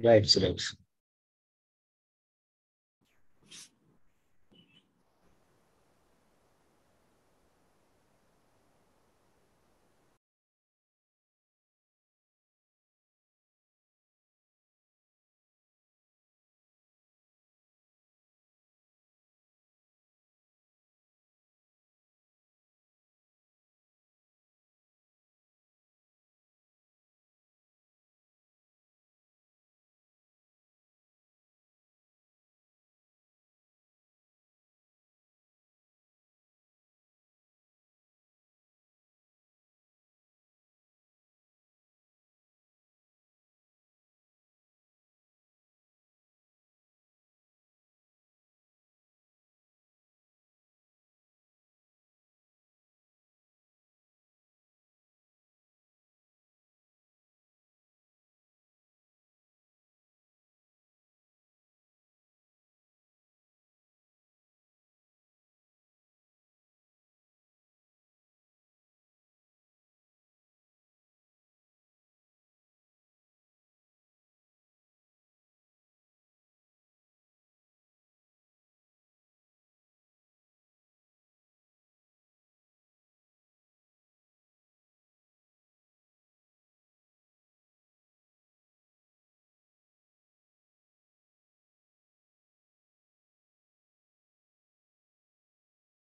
Right.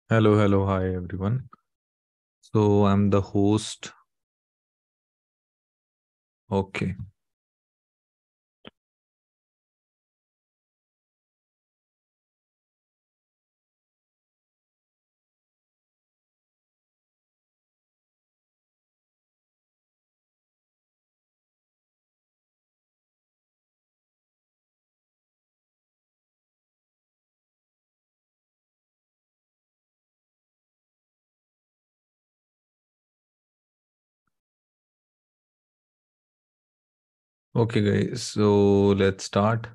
Hello, hi everyone. So I'm the host. Okay. Okay, guys. So let's start.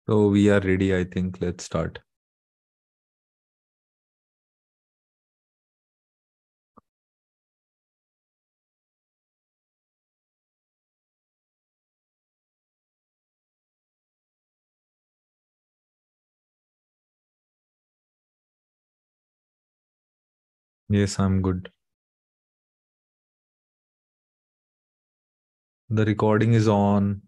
So we are ready, I think. Let's start. Yes, I'm good. The recording is on.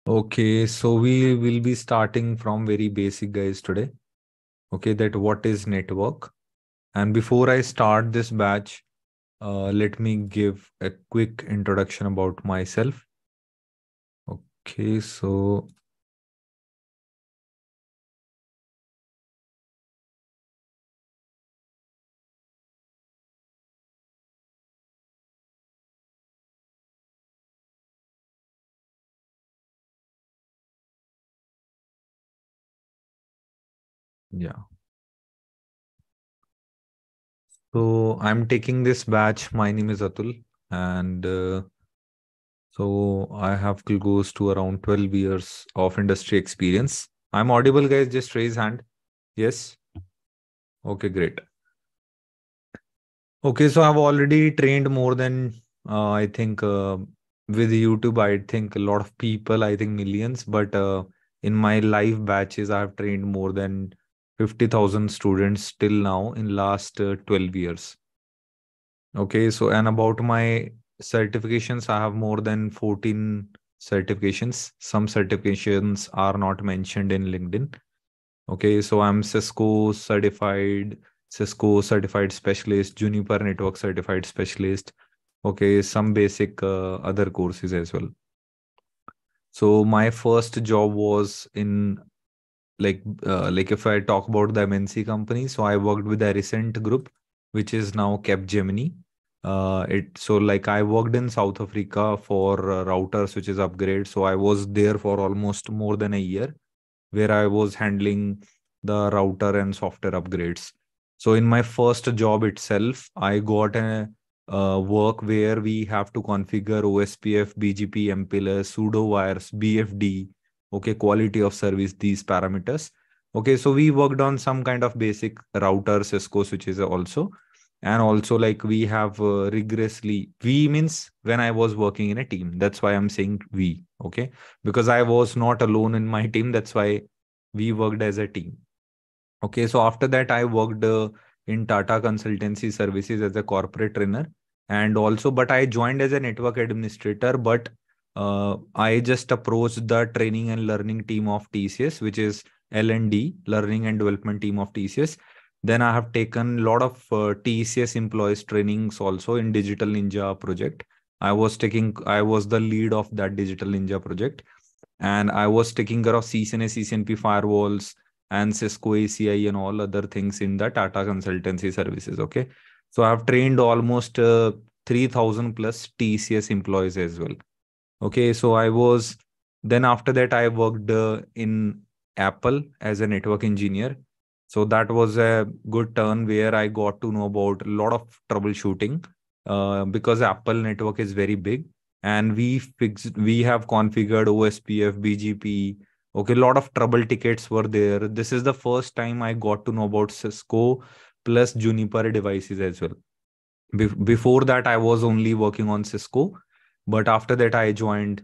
Okay, so we will be starting from very basic, guys, today. Okay, that what is network? And before I start this batch, let me give a quick introduction about myself. Okay, so yeah. So I'm taking this batch. My name is Atul, and so I have close to around 12 years of industry experience. I'm audible, guys. Just raise hand. Yes. Okay, great. Okay, so I've already trained more than I think with YouTube. I think a lot of people. I think millions, but in my live batches, I have trained more than 50,000 students till now in last 12 years. Okay, so and about my certifications, I have more than 14 certifications. Some certifications are not mentioned in LinkedIn. Okay, so I'm Cisco certified specialist, Juniper network certified specialist. Okay, some basic other courses as well. So my first job was in like if I talk about the MNC company, so I worked with the Recent Group, which is now Capgemini. Like I worked in South Africa for routers, which is upgrade. So I was there for almost more than a year, where I was handling the router and software upgrades. So in my first job itself, I got a work where we have to configure OSPF, BGP, MPLS, pseudo wires, BFD, okay, quality of service, these parameters. Okay, so we worked on some kind of basic router, Cisco switches also. And also like we have rigorously, we means when I was working in a team. That's why I'm saying we, okay? Because I was not alone in my team. That's why we worked as a team. Okay, so after that, I worked in Tata Consultancy Services as a corporate trainer, and also, but I joined as a network administrator. But I just approached the training and learning team of TCS, which is L&D, Learning and Development Team of TCS. Then I have taken a lot of TCS employees trainings also in Digital Ninja project. I was the lead of that Digital Ninja project, and I was taking care of CCNA, CCNP firewalls and Cisco ACI and all other things in the Tata consultancy services. Okay. So I've trained almost 3,000 plus TCS employees as well. Okay. Then after that, I worked in Apple as a network engineer. So that was a good turn where I got to know about a lot of troubleshooting because Apple network is very big, and we have configured OSPF, BGP. Okay, a lot of trouble tickets were there. This is the first time I got to know about Cisco plus Juniper devices as well. Before that, I was only working on Cisco, but after that, I joined,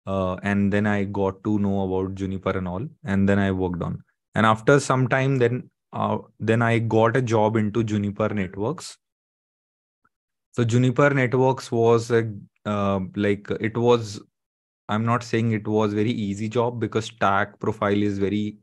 and then I got to know about Juniper and all, and then I worked on. And after some time, then I got a job into Juniper Networks. So Juniper Networks was like it was. I'm not saying it was very easy job because stack profile is very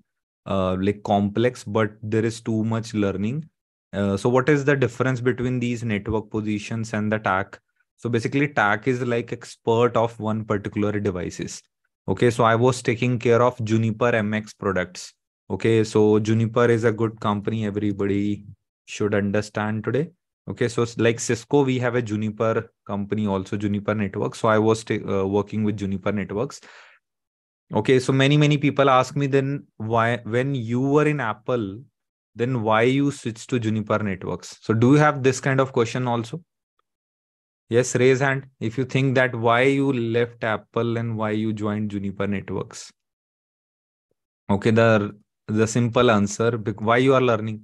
like complex, but there is too much learning. So what is the difference between these network positions and the TAC? So basically, TAC is like expert of one particular devices. Okay, so I was taking care of Juniper MX products. Okay, so Juniper is a good company. Everybody should understand today. Okay, so like Cisco, we have a Juniper company also, Juniper Networks. So I was working with Juniper Networks. Okay, so many people ask me, then why, when you were in Apple, then why you switched to Juniper Networks? So do you have this kind of question also? Yes, raise hand if you think that why you left Apple and why you joined Juniper Networks. Okay, the simple answer, why you are learning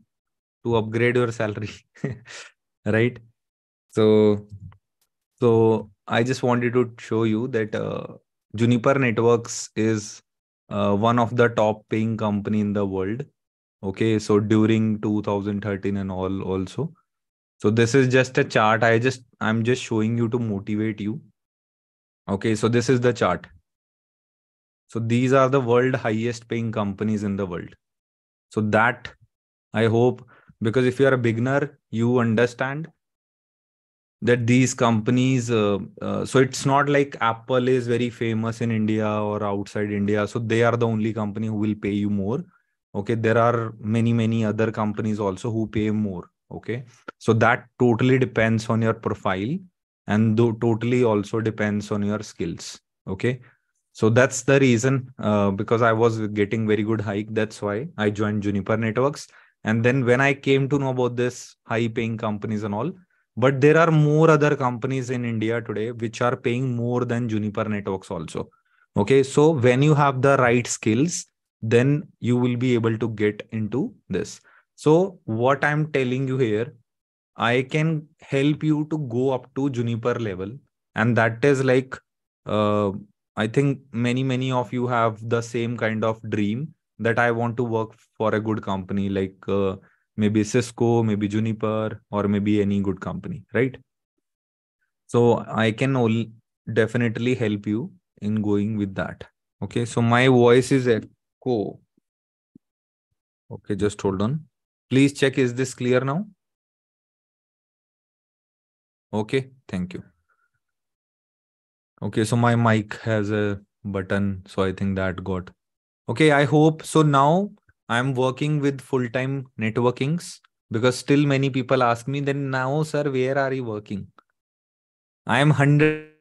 to upgrade your salary, right? So I just wanted to show you that Juniper Networks is one of the top paying company in the world. Okay, so during 2013 and all also. So this is just a chart. I'm just showing you to motivate you. Okay, so this is the chart. So these are the world highest paying companies in the world. So that I hope, because if you are a beginner, you understand that these companies so it's not like Apple is very famous in India or outside India, so they are the only company who will pay you more. Okay, there are many other companies also who pay more. Okay, so that totally depends on your profile, and totally also depends on your skills. Okay, so that's the reason, because I was getting very good hike. That's why I joined Juniper Networks. And then when I came to know about this high paying companies and all, but there are more other companies in India today which are paying more than Juniper Networks also. Okay, so when you have the right skills, then you will be able to get into this. So what I'm telling you here, I can help you to go up to Juniper level. And that is like, uh, I think many of you have the same kind of dream that I want to work for a good company like maybe Cisco, maybe Juniper, or maybe any good company, right? So I can definitely help you in going with that. Okay, so my voice is echo. Okay, just hold on. Please check, is this clear now? Okay, thank you. Okay, so my mic has a button, so I think that got. Okay, I hope so. Now I'm working with full-time networkings because still many people ask me, then now, sir, where are you working? I am 100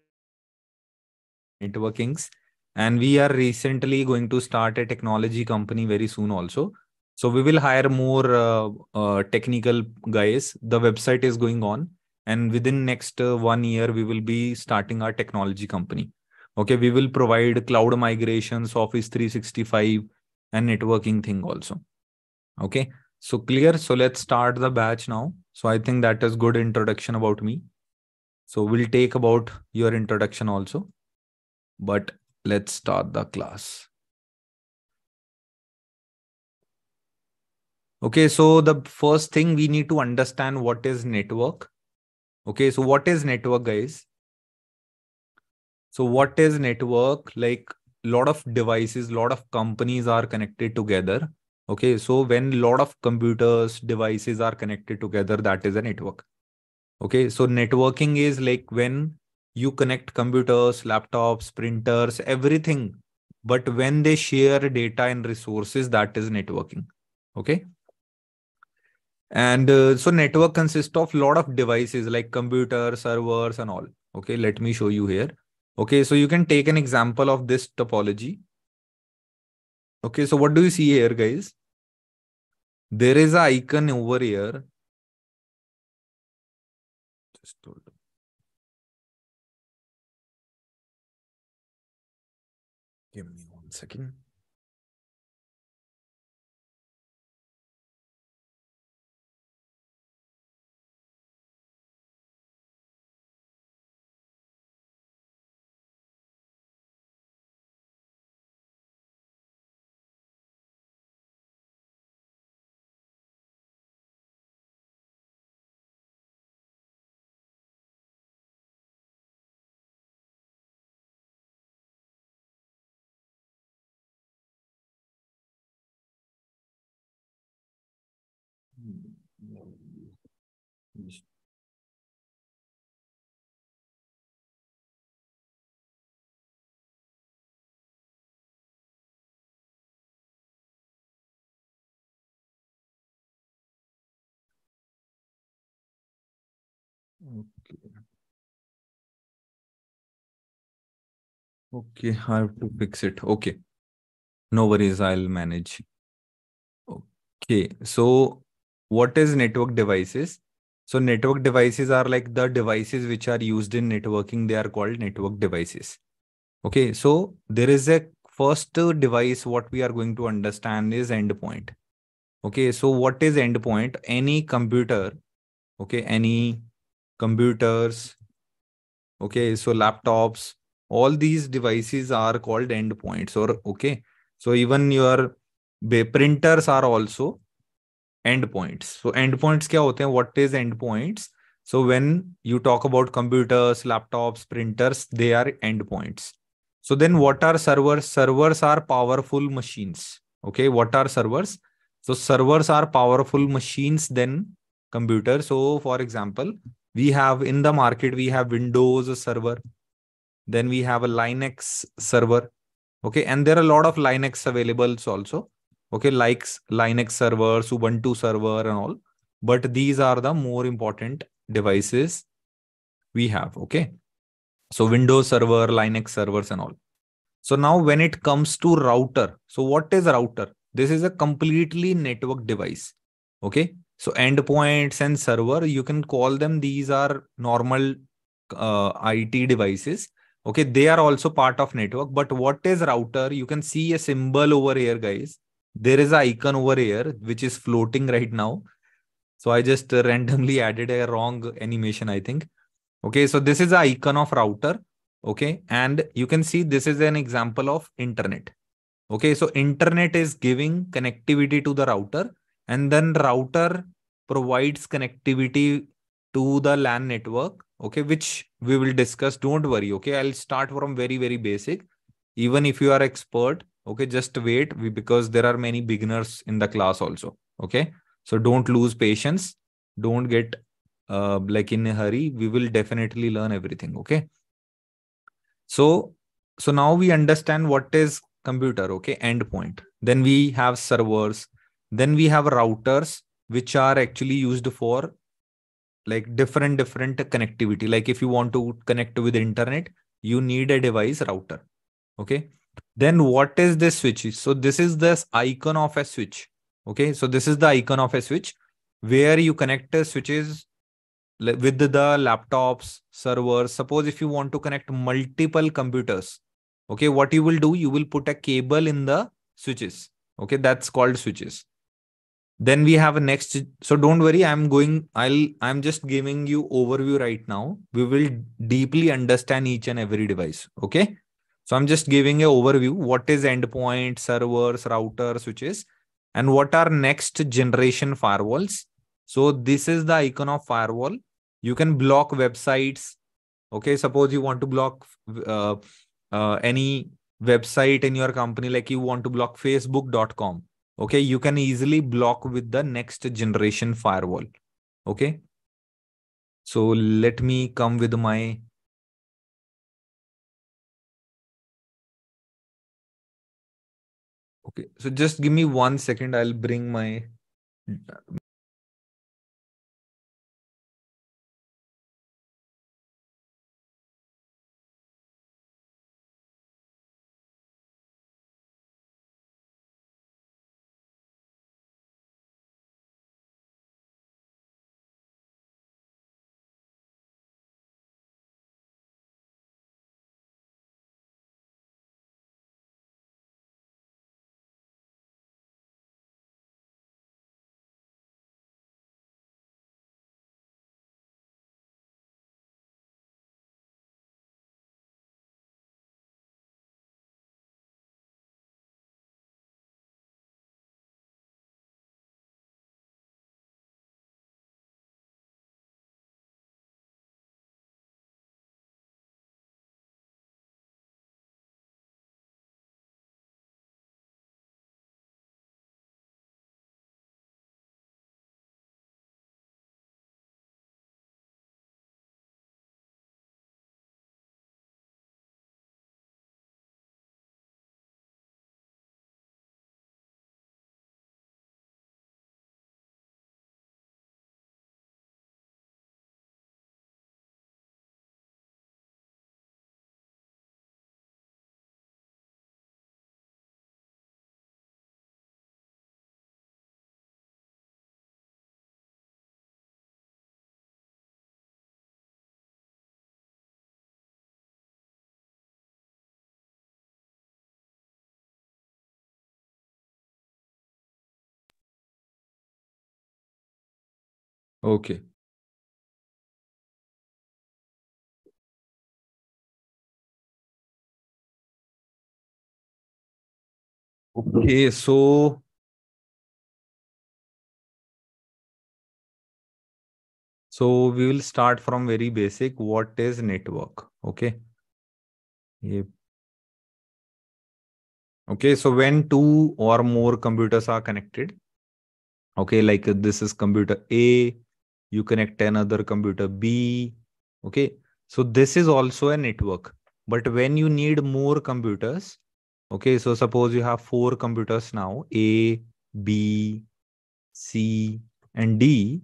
networkings, and we are recently going to start a technology company very soon also. So we will hire more technical guys. The website is going on, and within next 1 year we will be starting our technology company. Okay, we will provide cloud migrations, Office 365, and networking thing also. Okay, so clear. So let's start the batch now. So I think that is good introduction about me. So we'll take about your introduction also, but let's start the class. Okay, so the first thing we need to understand what is network. Okay, so what is network, guys? So what is network? Like lot of devices, lot of companies are connected together. Okay, so when lot of computers, devices are connected together, that is a network. Okay, so networking is like when you connect computers, laptops, printers, everything. But when they share data and resources, that is networking. Okay. And so network consists of lot of devices like computer, servers, and all. Okay, let me show you here. Okay, so you can take an example of this topology. Okay, so what do you see here, guys? There is an icon over here. Just hold on. Give me 1 second. Okay. Okay, I have to fix it. Okay, no worries, I'll manage. Okay, so what is network devices? So network devices are like the devices which are used in networking. They are called network devices. Okay, so there is a first device what we are going to understand is endpoint. Okay, so what is endpoint? Any computer, okay, any computers, okay, so laptops, all these devices are called endpoints or okay. So even your printers are also endpoints. So endpoints क्या होते हैं? What is endpoints? So when you talk about computers, laptops, printers, they are endpoints. So then what are servers? Servers are powerful machines. Okay, what are servers? So servers are powerful machines than computers. So for example, we have in the market, we have Windows server, then we have a Linux server. Okay, and there are a lot of Linux available also. Okay, like Linux servers, Ubuntu server, and all. But these are the more important devices we have. Okay, so Windows server, Linux servers, and all. So now when it comes to router, so what is router? This is a completely network device. Okay, so endpoints and server, you can call them, these are normal IT devices. Okay, they are also part of network. But what is router? You can see a symbol over here, guys. There is an icon over here which is floating right now. So I just randomly added a wrong animation, I think. Okay, so this is the icon of router. Okay, and you can see this is an example of internet. Okay, so internet is giving connectivity to the router, and then router provides connectivity to the LAN network. Okay, which we will discuss. Don't worry. Okay, I'll start from very, very basic. Even if you are expert, okay, just wait because there are many beginners in the class also. Okay, so don't lose patience. Don't get like in a hurry. We will definitely learn everything. Okay. So, so now we understand what is computer, okay, endpoint. Then we have servers. Then we have routers, which are actually used for like different connectivity. Like if you want to connect with internet, you need a device router. Okay. Then what is this switch? So this is this icon of a switch. Okay. So this is the icon of a switch where you connect switches with the laptops, servers. Suppose if you want to connect multiple computers, okay, what you will do, you will put a cable in the switches. Okay, that's called switches. Then we have a next. So don't worry, I'm just giving you overview right now. We will deeply understand each and every device. Okay. So I'm just giving a overview. What is endpoint, servers, router, switches, and what are next generation firewalls. So this is the icon of firewall. You can block websites. Okay. Suppose you want to block uh, any website in your company, like you want to block facebook.com. Okay, you can easily block with the next generation firewall. Okay, so let me come with my. Okay, so just give me 1 second. I'll bring my. Okay. Okay, so we will start from very basic. What is network? Okay. Yep. Okay, so when two or more computers are connected, okay, like this is computer A, you connect another computer B. Okay, so this is also a network. But when you need more computers, okay, so suppose you have four computers now, A, B, C, and D.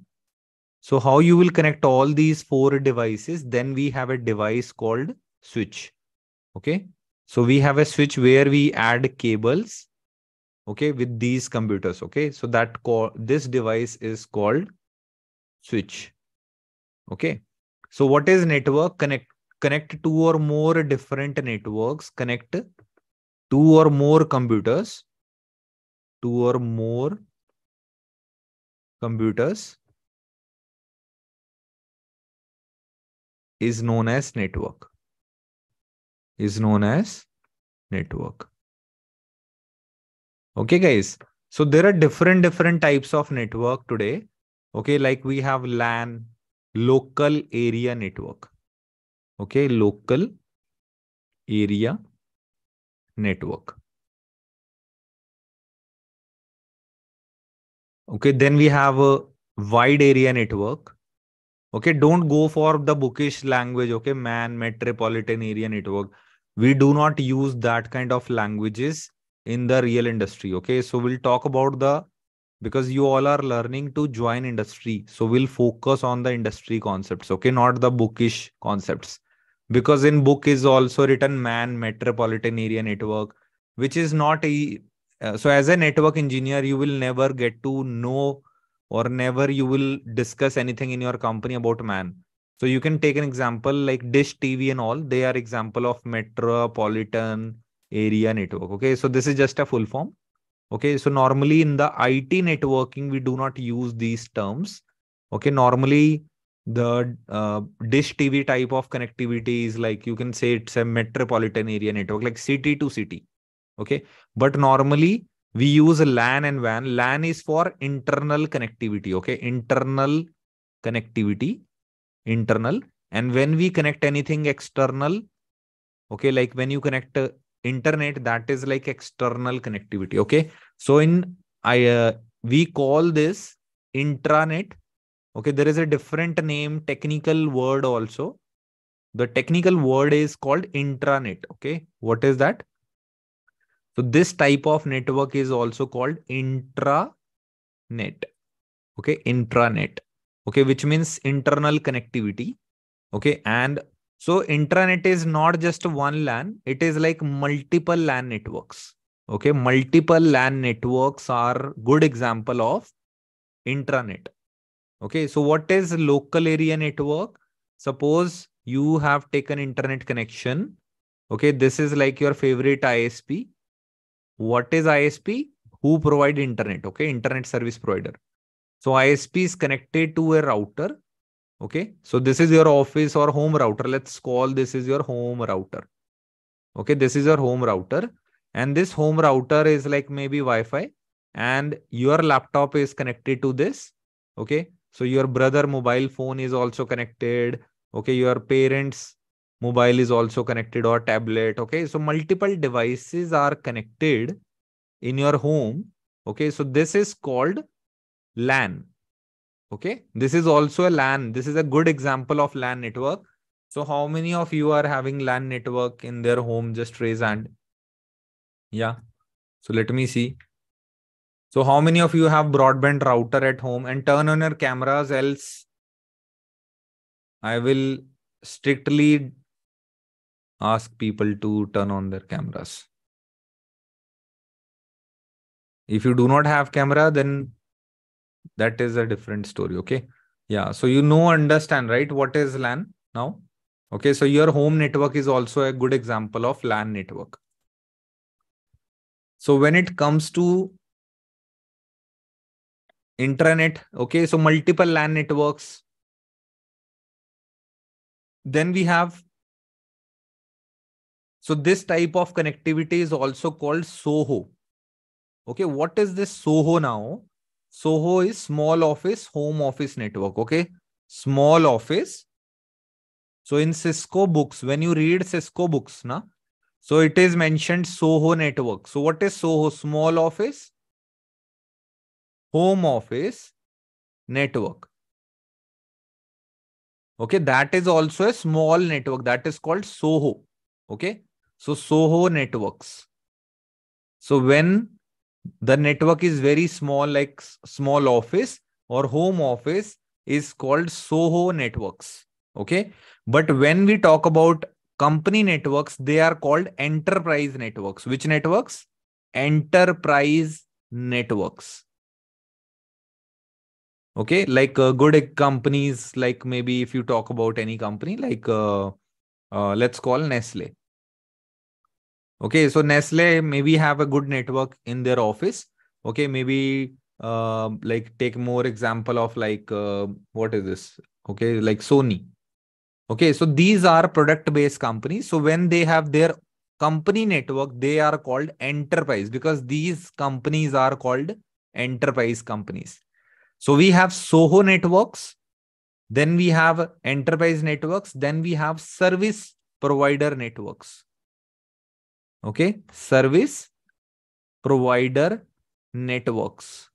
So how you will connect all these four devices? Then we have a device called switch. Okay, so we have a switch where we add cables. Okay, with these computers. Okay, so this device is called switch. Okay. So what is network? Connect two or more different networks. Connect two or more computers. Two or more computers is known as network. Is known as network. Okay, guys. So there are different types of network today. Okay, like we have LAN, local area network. Okay, local area network. Okay, then we have a wide area network. Okay, don't go for the bookish language. Okay, man, metropolitan area network. We do not use that kind of languages in the real industry. Okay, so we'll talk about the, because you all are learning to join industry. So we'll focus on the industry concepts. Okay, not the bookish concepts. Because in book is also written man, metropolitan area network, which is not a, so as a network engineer, you will never get to know, or never you will discuss anything in your company about man. So you can take an example like Dish TV and all. They are example of metropolitan area network. Okay, so this is just a full form. Okay, so normally in the IT networking, we do not use these terms. Okay, normally the Dish TV type of connectivity is like, you can say it's a metropolitan area network, like city to city. Okay, but normally we use LAN and WAN. LAN is for internal connectivity. Okay, internal connectivity, internal. And when we connect anything external, okay, like when you connect internet, that is like external connectivity. Okay, so in I we call this intranet. Okay, there is a different name, technical word also. The technical word is called intranet. Okay, what is that? So this type of network is also called intranet. Okay, intranet. Okay, which means internal connectivity. Okay, and so intranet is not just one LAN, it is like multiple LAN networks. Okay, multiple LAN networks are good example of intranet. Okay, so what is local area network? Suppose you have taken internet connection. Okay, this is like your favorite ISP. What is ISP? Who provide internet? Okay, internet service provider. So ISP is connected to a router. Okay, so this is your office or home router. Let's call this is your home router. Okay, this is your home router. And this home router is like maybe Wi-Fi. And your laptop is connected to this. Okay, so your brother mobile phone is also connected. Okay, your parents' mobile is also connected, or tablet. Okay, so multiple devices are connected in your home. Okay, so this is called LAN. Okay, this is also a LAN. This is a good example of LAN network. So how many of you are having LAN network in their home? Just raise hand. Yeah. So let me see. So how many of you have broadband router at home? And turn on your cameras, else I will strictly ask people to turn on their cameras. If you do not have camera, then that is a different story. Okay. Yeah. So you know, understand, right? What is LAN now? Okay. So your home network is also a good example of LAN network. So when it comes to intranet, okay, so multiple LAN networks. Then we have, so this type of connectivity is also called SOHO. Okay, what is this SOHO now? SOHO is small office, home office network. Okay, small office. So in Cisco books, when you read Cisco books, na, so it is mentioned SOHO network. So what is SOHO? Small office, home office network. Okay, that is also a small network, that is called SOHO. Okay, so SOHO networks. So when the network is very small, like small office or home office, is called SOHO networks. Okay, but when we talk about company networks, they are called enterprise networks. Which networks? Enterprise networks. Okay, like good companies, like maybe if you talk about any company, like let's call Nestle. Okay, so Nestle maybe have a good network in their office. Okay, maybe like take more example of like what is this? Okay, like Sony. Okay, so these are product based companies. So when they have their company network, they are called enterprise because these companies are called enterprise companies. So we have Soho networks, then we have enterprise networks, then we have service provider networks. Okay, service provider networks.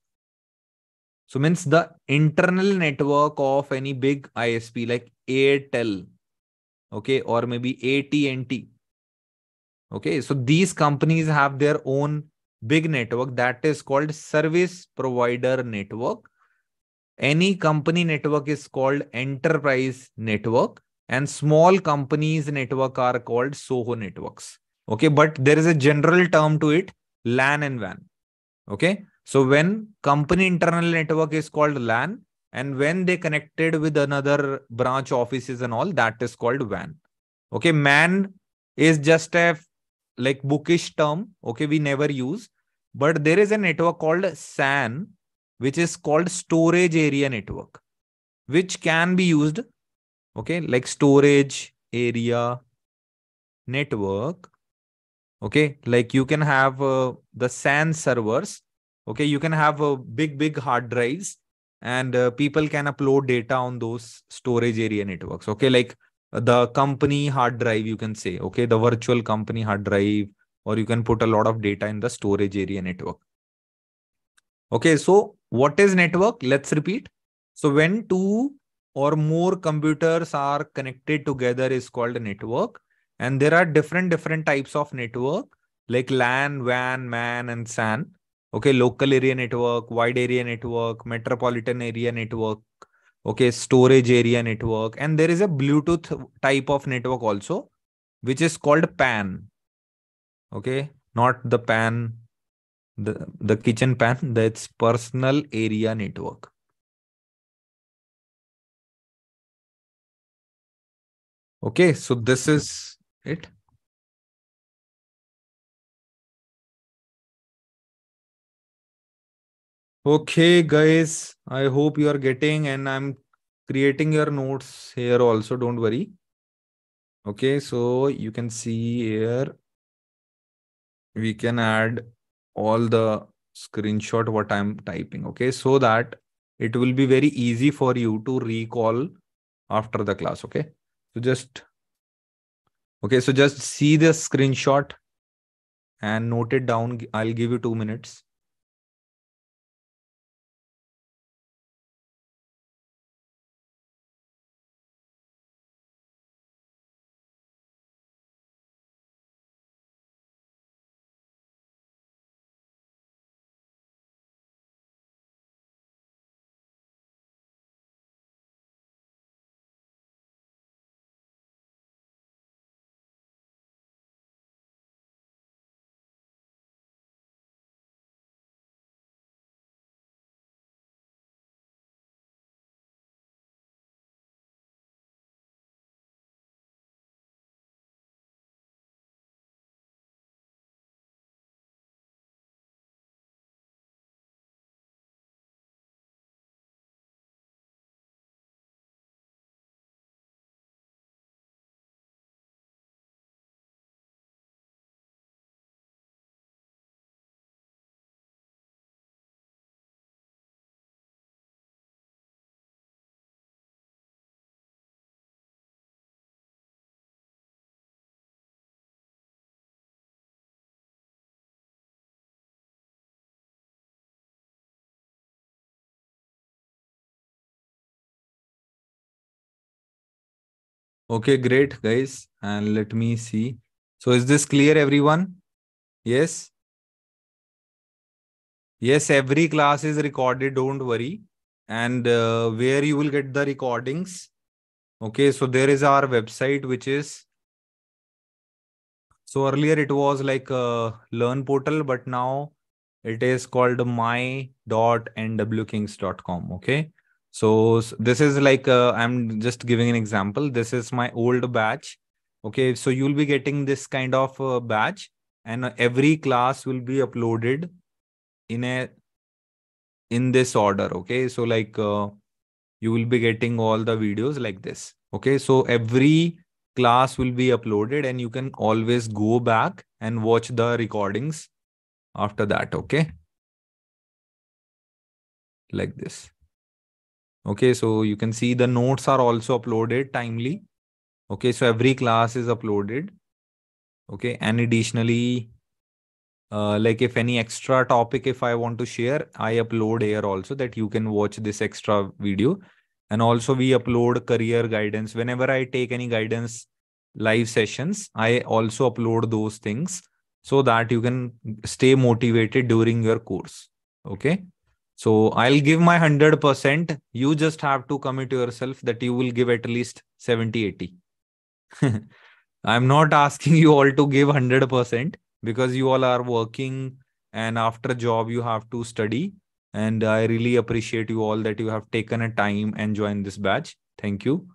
So means the internal network of any big ISP like Airtel, okay, or maybe AT&T. Okay, so these companies have their own big network that is called service provider network. Any company network is called enterprise network, and small companies network are called Soho networks. Okay, but there is a general term to it, LAN and WAN. Okay, so when company internal network is called LAN, and when they connected with another branch offices and all, that is called WAN. Okay, MAN is just a like bookish term. Okay, we never use, but there is a network called SAN, which is called storage area network, which can be used. Okay, like storage area network. Okay, like you can have the SAN servers. Okay, you can have big hard drives, and people can upload data on those storage area networks. Okay, like the company hard drive, you can say. Okay, the virtual company hard drive, or you can put a lot of data in the storage area network. Okay, so what is network? Let's repeat. So when two or more computers are connected together is called a network. And there are different types of network like LAN, WAN, MAN, and SAN. Okay, local area network, wide area network, metropolitan area network. Okay, storage area network. And there is a Bluetooth type of network also, which is called PAN. Okay, not the PAN, the kitchen pan, that's personal area network. Okay, so this is it. Okay, guys, I hope you are getting, and I'm creating your notes here also, don't worry. Okay, so you can see here, we can add all the screenshot what I'm typing. Okay, so that it will be very easy for you to recall after the class. Okay, so just see the screenshot and note it down. I'll give you 2 minutes. Okay, great, guys. And let me see. So is this clear, everyone? Yes. Yes, every class is recorded, don't worry. And where you will get the recordings. Okay, so there is our website, which is, so earlier it was like a learn portal, but now it is called my.nwkings.com. Okay. So this is like, I'm just giving an example. This is my old batch. Okay. So you'll be getting this kind of batch, and every class will be uploaded in in this order. Okay. So like, you will be getting all the videos like this. Okay. So every class will be uploaded and you can always go back and watch the recordings after that. Okay. Like this. Okay. So you can see the notes are also uploaded timely. Okay. So every class is uploaded. Okay. And additionally, like if any extra topic, if I want to share, I upload here also that you can watch this extra video. And also we upload career guidance. Whenever I take any guidance live sessions, I also upload those things so that you can stay motivated during your course. Okay. So I'll give my 100%. You just have to commit yourself that you will give at least 70, 80. I'm not asking you all to give 100% because you all are working and after job you have to study. And I really appreciate you all that you have taken a time and joined this batch. Thank you.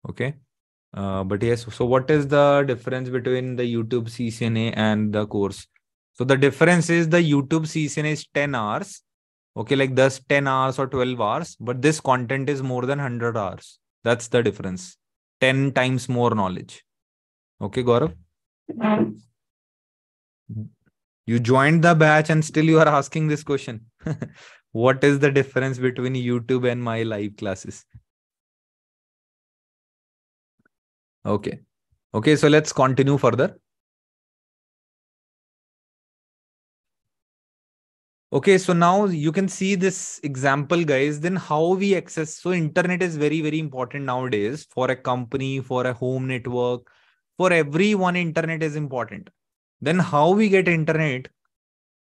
Okay. But yes, so what is the difference between the YouTube CCNA and the course? So the difference is the YouTube CCNA is 10 hours. Okay, like this 10 hours or 12 hours, but this content is more than 100 hours. That's the difference. 10 times more knowledge. Okay, Gaurav? You joined the batch and still you are asking this question. What is the difference between YouTube and my live classes? Okay. Okay, so let's continue further. Okay, so now you can see this example, guys. Then how we access. So internet is very, very important nowadays for a company, for a home network, for everyone. Internet is important. Then how we get internet?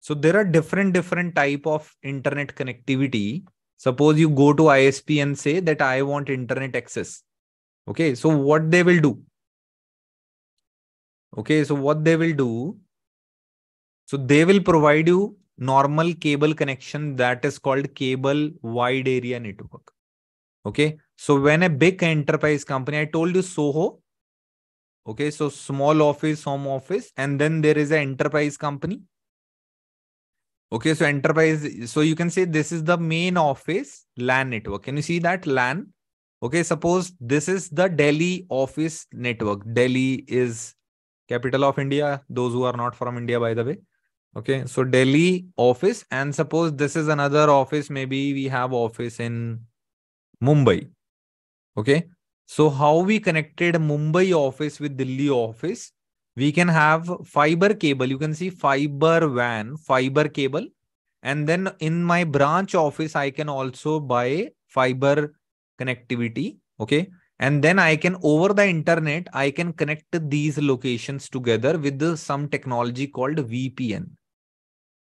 So there are different type of internet connectivity. Suppose you go to ISP and say that I want internet access. Okay, so what they will do? Okay, so what they will do? So they will provide you normal cable connection that is called cable wide area network. Okay, so when a big enterprise company, I told you Soho. Okay, so small office, home office, and then there is an enterprise company. Okay, so enterprise, so you can say this is the main office LAN network. Can you see that LAN? Okay, suppose this is the Delhi office network. Delhi is capital of India. Those who are not from India, by the way. Okay, so Delhi office, and suppose this is another office. Maybe we have office in Mumbai. Okay, so how we connected Mumbai office with Delhi office? We can have fiber cable. You can see fiber WAN, fiber cable. And then in my branch office, I can also buy fiber connectivity. Okay. And then I can, over the internet, I can connect these locations together with some technology called VPN.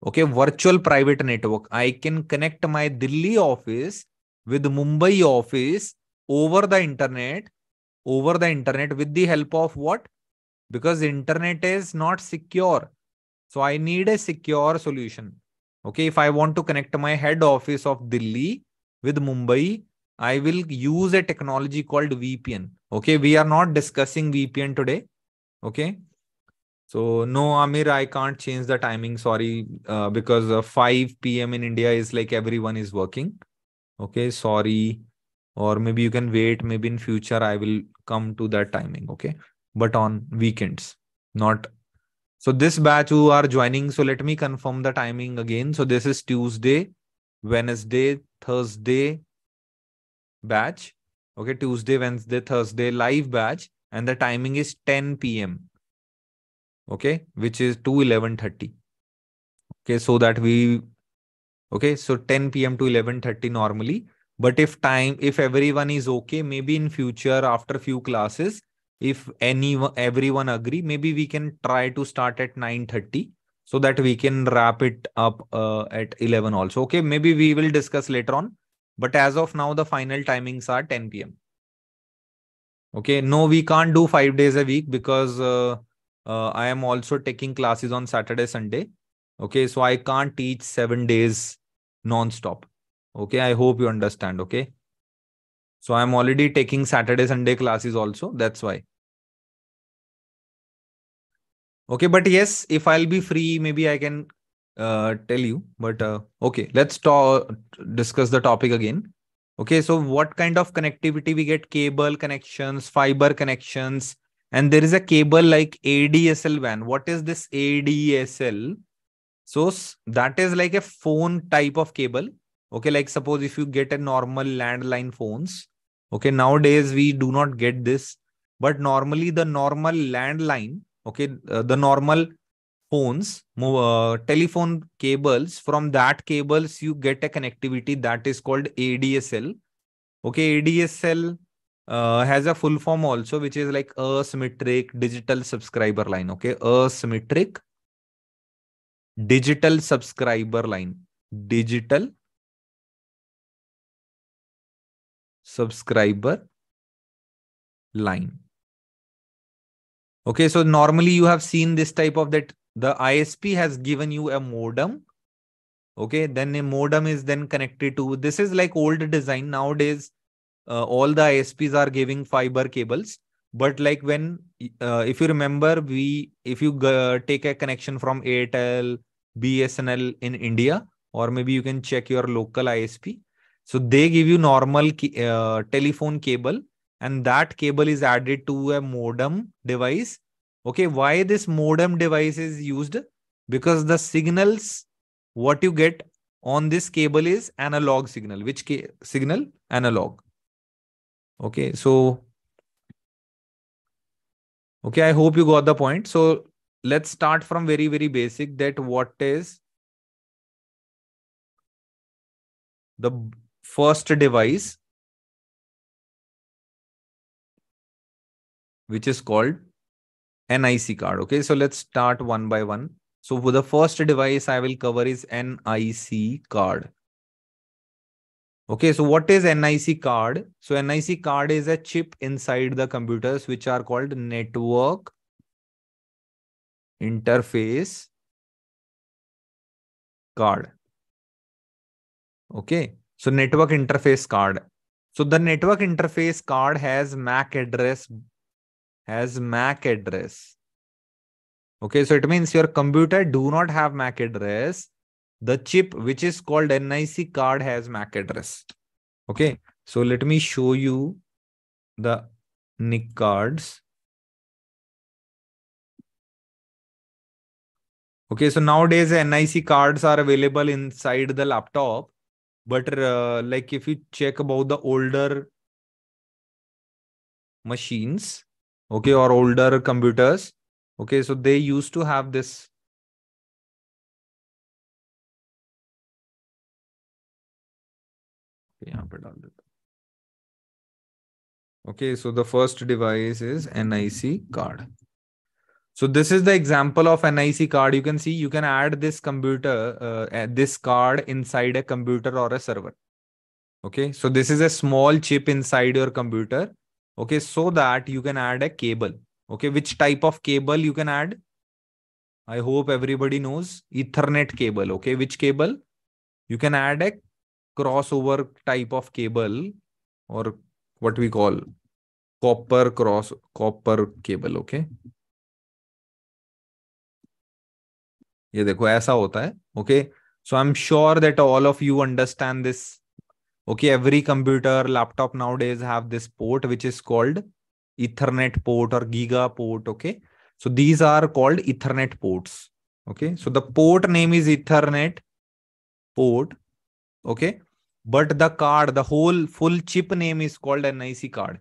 Okay. Virtual private network. I can connect my Delhi office with Mumbai office over the internet with the help of what? Because internet is not secure. So I need a secure solution. Okay, if I want to connect my head office of Delhi with Mumbai, I will use a technology called VPN. Okay, we are not discussing VPN today. Okay, so no, Amir, I can't change the timing. Sorry, because 5 p.m. in India is like everyone is working. Okay, sorry. Or maybe you can wait. Maybe in future I will come to that timing. Okay, but on weekends, not. So this batch who are joining, so let me confirm the timing again. So this is Tuesday, Wednesday, Thursday batch. Okay, Tuesday, Wednesday, Thursday live batch. And the timing is 10 p.m. Okay, which is to 11:30. Okay, so that we, okay, so 10 p.m. to 11:30 normally. But if everyone is okay, maybe in future after few classes, if everyone agree, maybe we can try to start at 9:30 so that we can wrap it up at 11 also. Okay, maybe we will discuss later on. But as of now, the final timings are 10 p.m. Okay, no, we can't do 5 days a week because I am also taking classes on Saturday, Sunday. Okay, so I can't teach 7 days non-stop. Okay, I hope you understand. Okay, so I'm already taking Saturday, Sunday classes also. That's why. Okay, but yes, if I'll be free, maybe I can tell you. But okay, let's discuss the topic again. Okay, so what kind of connectivity we get? Cable connections, fiber connections, and there is a cable like ADSL WAN. What is this ADSL? So that is like a phone type of cable. Okay, like suppose if you get a normal landline phones. Okay, nowadays we do not get this, but normally the normal landline, okay, the normal phones, telephone cables, from that cables you get a connectivity that is called ADSL. Okay, ADSL has a full form also, which is like asymmetric digital subscriber line. Okay, asymmetric digital subscriber line. Digital subscriber line. Okay, so normally you have seen this type of that the ISP has given you a modem. Okay, then a modem is then connected to, this is like old design. Nowadays all the ISPs are giving fiber cables. But like when, if you remember, if you take a connection from Airtel, BSNL in India, or maybe you can check your local ISP. So they give you normal telephone cable, and that cable is added to a modem device. Okay, why this modem device is used? Because the signals, what you get on this cable is analog signal. Which signal? Analog. Okay, so, okay, I hope you got the point. So let's start from very, very basic, that what is the first device which is called NIC card. Okay, so let's start one by one. So for the first device I will cover is NIC card. Okay, so what is NIC card? So NIC card is a chip inside the computers which are called network interface card. Okay, so network interface card. So the network interface card has MAC address. Okay, so it means your computer do not have MAC address. The chip which is called NIC card has MAC address. Okay, so let me show you the NIC cards. Okay, so nowadays NIC cards are available inside the laptop, but like if you check about the older machines, okay, or older computers, okay, so they used to have this. यहाँ पे डाल देता हूं. Okay, so the first device is NIC card. So this is the example of NIC card. You can see you can add this this card inside a computer or a server. Okay, so this is a small chip inside your computer. Okay, so that you can add a cable. Okay, which type of cable you can add? I hope everybody knows Ethernet cable. Okay, which cable? You can add a crossover type of cable, or what we call copper cable. Okay, ये देखो ऐसा होता है. Okay, so I'm sure that all of you understand this. Okay, every computer, laptop nowadays have this port which is called Ethernet port or Giga port. Okay, so these are called Ethernet ports. Okay, so the port name is Ethernet port. Okay, but the card, the whole full chip name is called NIC card.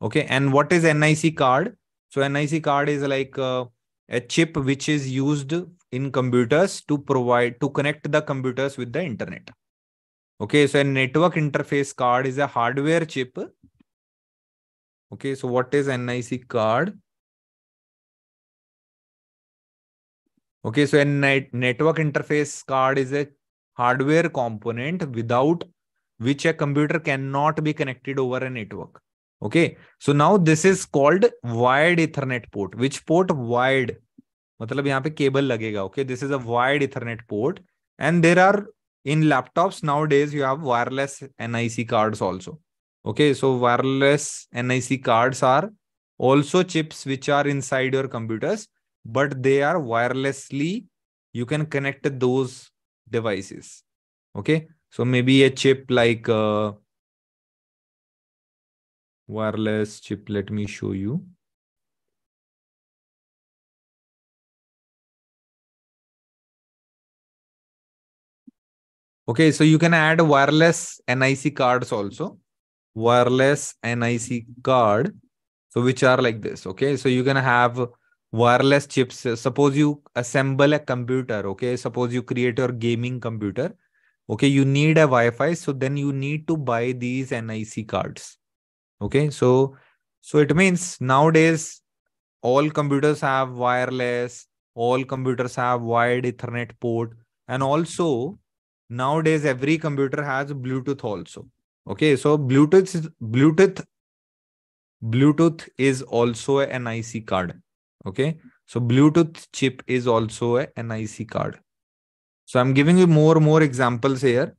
Okay, and what is NIC card? So NIC card is like a chip which is used in computers to connect the computers with the internet. Okay, so a network interface card is a hardware chip. Okay, so what is NIC card? Okay, so a network interface card is a hardware component without which a computer cannot be connected over a network. Okay, so now this is called wired Ethernet port. Which port? Wired. मतलब यहाँ पे cable लगेगा. Okay, this is a wired Ethernet port, and there are in laptops nowadays you have wireless NIC cards also. Okay, so wireless NIC cards are also chips which are inside your computers, but they are wirelessly, you can connect those devices. Okay, so maybe a chip like wireless chip, let me show you. Okay, so you can add wireless NIC cards also. Wireless NIC card. So which are like this. Okay, so you can have wireless chips. Suppose you assemble a computer. Okay, suppose you create your gaming computer. Okay, you need a Wi-Fi. So then you need to buy these NIC cards. Okay, so it means nowadays all computers have wireless, all computers have wired Ethernet port, and also nowadays every computer has Bluetooth also. Okay, so Bluetooth is also an NIC card. Okay, so Bluetooth chip is also a NIC card. So I'm giving you more examples here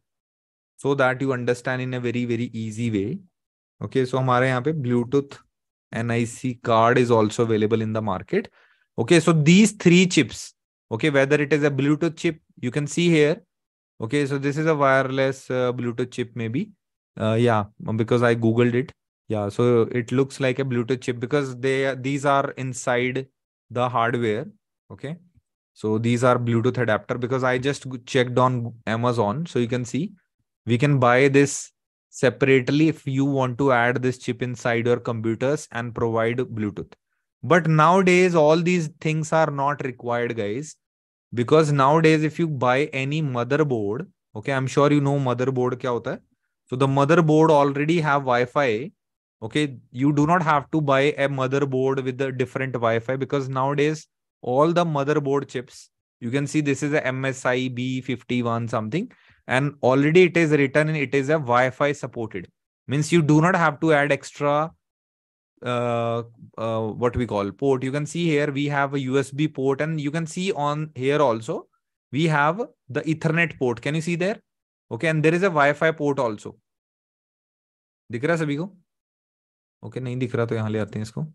so that you understand in a very easy way. Okay, so हमारे यहाँ पे Bluetooth NIC card is also available in the market. Okay, so these three chips, okay, whether it is a Bluetooth chip, you can see here. Okay, so this is a wireless Bluetooth chip, maybe. Yeah, because I Googled it. Yeah, so it looks like a Bluetooth chip because these are inside the hardware. Okay, so these are Bluetooth adapter because I just checked on Amazon. So you can see we can buy this separately if you want to add this chip inside your computers and provide Bluetooth. But nowadays, all these things are not required, guys, because nowadays, if you buy any motherboard, okay, I'm sure you know motherboard kya hota hai. So the motherboard already have Wi-Fi. Okay, you do not have to buy a motherboard with a different Wi-Fi because nowadays all the motherboard chips, you can see this is a MSI B51 something, and already it is written it is a Wi-Fi supported. Means you do not have to add extra what we call port. You can see here we have a USB port, and you can see on here also we have the Ethernet port. Can you see there? Okay, and there is a Wi-Fi port also. दिख रहा है सभी को? Okay, नहीं दिख रहा तो यहाँ ले आते हैं इसको.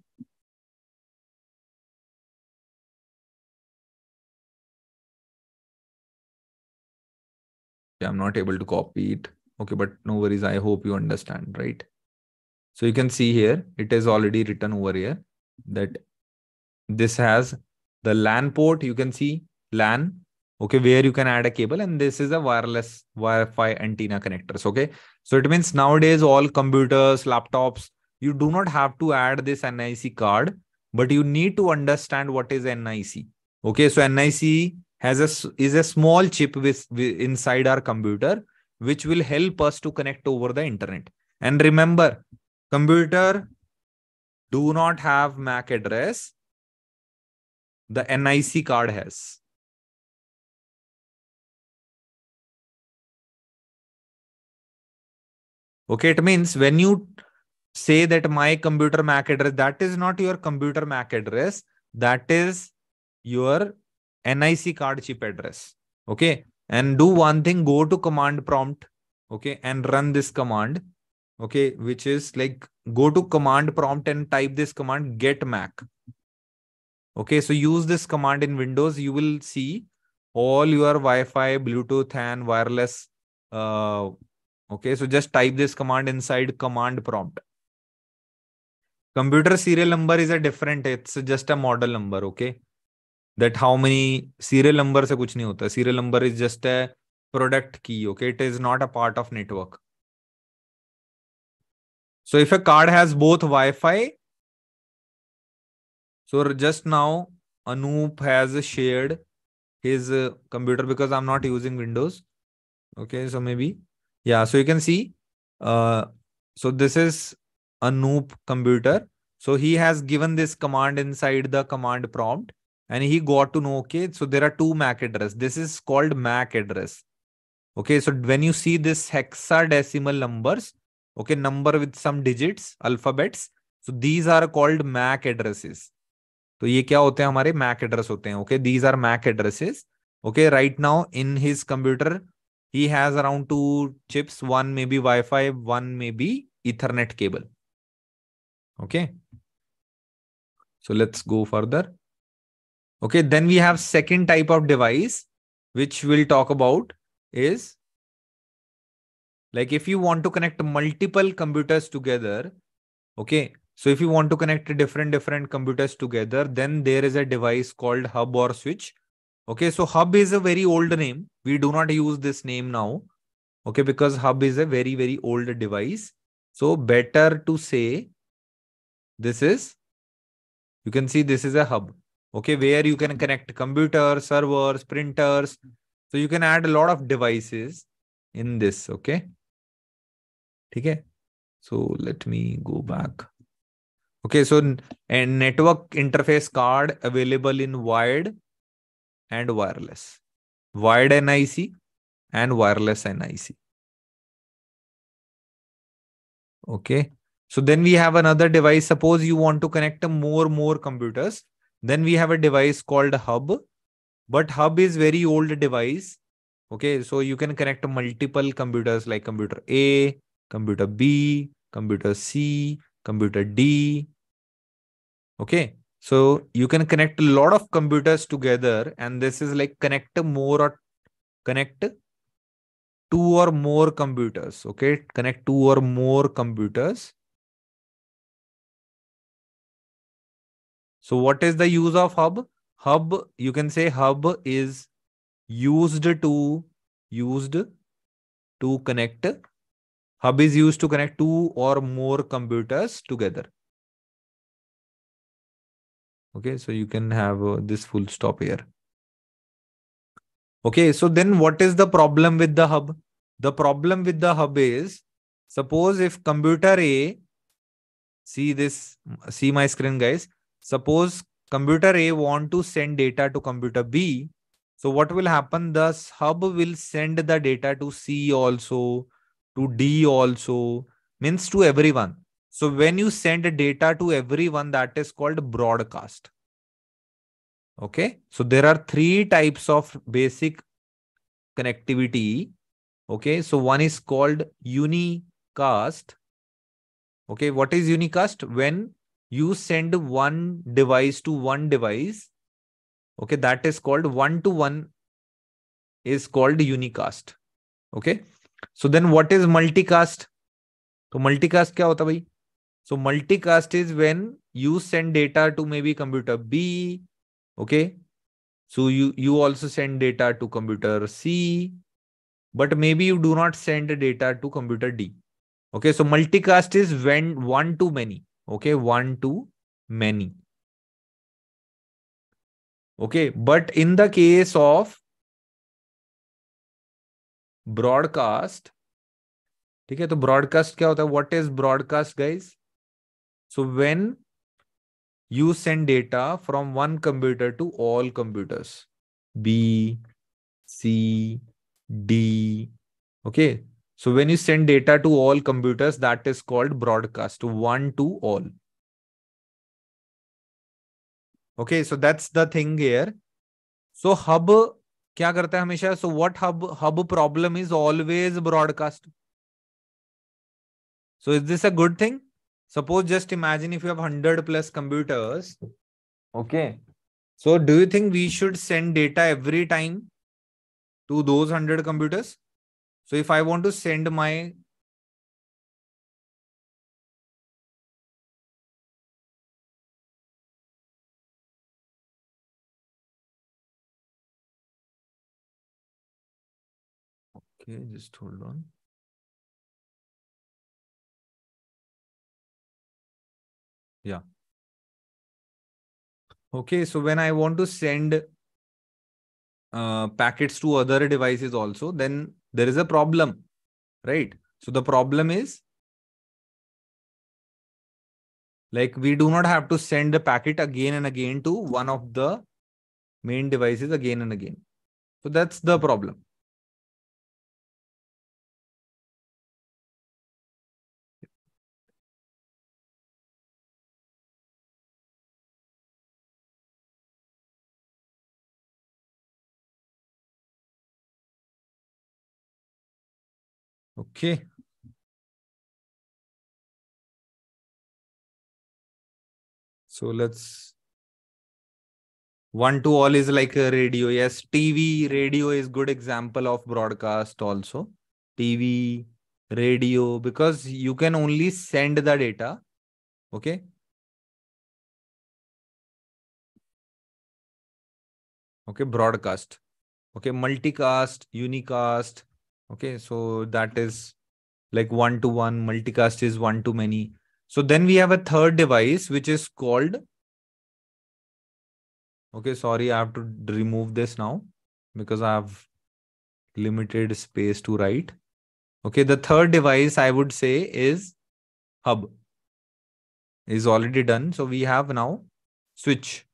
Yeah, I'm not able to copy it. Okay, but no worries. I hope you understand, right? So you can see here, it is already written over here that this has the LAN port. You can see LAN, okay, where you can add a cable, and this is a wireless Wi-Fi antenna connectors. Okay, so it means nowadays all computers, laptops, you do not have to add this NIC card, but you need to understand what is NIC. Okay, so NIC is a small chip with inside our computer, which will help us to connect over the internet. And remember, computer do not have MAC address. The NIC card has. Okay, it means when you say that my computer MAC address, that is not your computer MAC address. That is your NIC card chip address. Okay, and do one thing, go to command prompt. Okay, and run this command. Okay, which is like go to command prompt and type this command get MAC. Okay, so use this command in Windows. You will see all your Wi-Fi, Bluetooth, and wireless. Okay, so just type this command inside command prompt. Computer serial number is a different. It's just a model number. Okay, that how many serial number se kuch nahi hota. Serial number is just a product key. Okay, it is not a part of network. So if a card has both Wi-Fi, so just now Anoop has shared his computer because I'm not using Windows. Okay, so maybe, yeah, so you can see, so this is Anoop computer. So he has given this command inside the command prompt and he got to know, okay, so there are two MAC address. This is called MAC address. Okay, so when you see this hexadecimal numbers, okay, number with some digits, alphabets, so these are called MAC addresses. तो ये क्या होते हैं हमारे MAC address होते हैं. Okay, these are MAC addresses. Okay, right now in his computer he has around 2 chips. One may be Wi-Fi, one may be Ethernet cable. Okay, so let's go further. Okay, then we have second type of device which we'll talk about is like if you want to connect multiple computers together. Okay, so if you want to connect different computers together, then there is a device called hub or switch. Okay, so hub is a very old name. We do not use this name now. Okay, because hub is a very, very old device. So better to say this is, you can see this is a hub. Okay, where you can connect computers, servers, printers. So you can add a lot of devices in this. Okay. Okay. So let me go back. Okay, so a network interface card available in wired and wireless. Wired NIC and wireless NIC. Okay. So then we have another device. Suppose you want to connect more computers. Then we have a device called hub. But hub is very old device. Okay. So you can connect multiple computers like computer A, computer B, computer C, computer D. Okay. So you can connect a lot of computers together, and this is like connect more or connect two or more computers. Okay. Connect two or more computers. So what is the use of hub? Hub, you can say hub is used to used to connect. Hub is used to connect two or more computers together. Okay, so you can have this full stop here. Okay, so then what is the problem with the hub? The problem with the hub is, suppose if computer A, see this, see my screen, guys. Suppose computer A want to send data to computer B. So what will happen? The hub will send the data to C also, to D also, means to everyone. So when you send data to everyone, that is called broadcast. Okay. So there are three types of basic connectivity. Okay. So one is called unicast. Okay. What is unicast? When you send one device to one device, okay, that is called one to one, is called unicast. Okay. So then what is multicast? So multicast क्या होता भाई? So multicast is when you send data to maybe computer B. Okay. So you also send data to computer C, but maybe you do not send data to computer D. Okay. So multicast is when one to many. Okay. One to many. Okay. But in the case of broadcast, ठीक है, तो broadcast क्या होता है? What is broadcast, guys? So when you send data from one computer to all computers, B, C, D. Okay. So when you send data to all computers, that is called broadcast, one to all. Okay. So that's the thing here. So hub क्या करता है हमेशा? So what hub problem is always broadcast. So is this a good thing? Suppose just imagine if you have 100 plus computers. Okay. So do you think we should send data every time to those 100 computers? So if I want to send my okay, just hold on. Yeah. Okay, so when I want to send packets to other devices also, then there is a problem, right? So the problem is like we do not have to send the packet again and again to one of the main devices again and again. So that's the problem. Okay. So let's one to all is like a radio. Yes, TV, radio is good example of broadcast also. TV, radio, because you can only send the data. Okay. Okay, broadcast. Okay, multicast, unicast. Okay, so that is like one-to-one, multicast is one-to-many. So then we have a third device which is called, okay, sorry, I have to remove this now because I have limited space to write. Okay, the third device I would say is hub. Is already done. So we have now switch.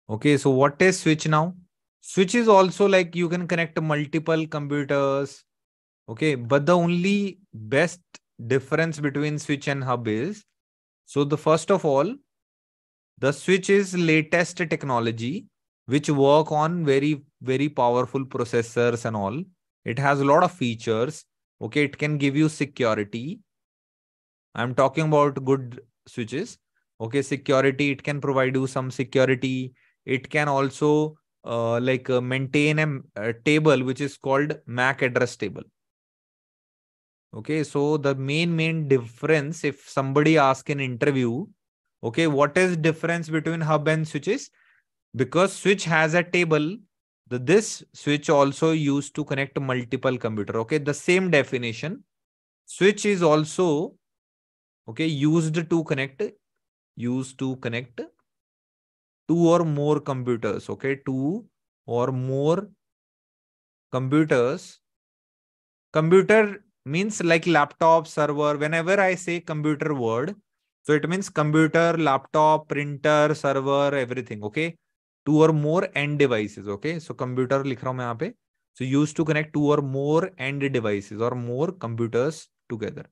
Okay, so what is switch now? Switch is also like you can connect multiple computers. Okay, but the only best difference between switch and hub is, so the first of all, the switch is latest technology which work on very powerful processors and all. It has a lot of features. Okay, it can give you security. I'm talking about good switches. Okay, security, it can provide you some security. It can also maintain a table which is called MAC address table. Okay, so the main difference, if somebody asks in interview, okay, what is difference between hub and switches? Because switch has a table, this switch also used to connect multiple computer. Okay, the same definition. Switch is also, okay, used to connect two or more computers. Okay, two or more computers. Computer means like laptop, server. Whenever I say computer word, so it means computer, laptop, printer, server, everything. Okay, two or more end devices. Okay, so computer लिख रहा हूं मैं यहाँ पे. So used to connect two or more end devices or more computers together.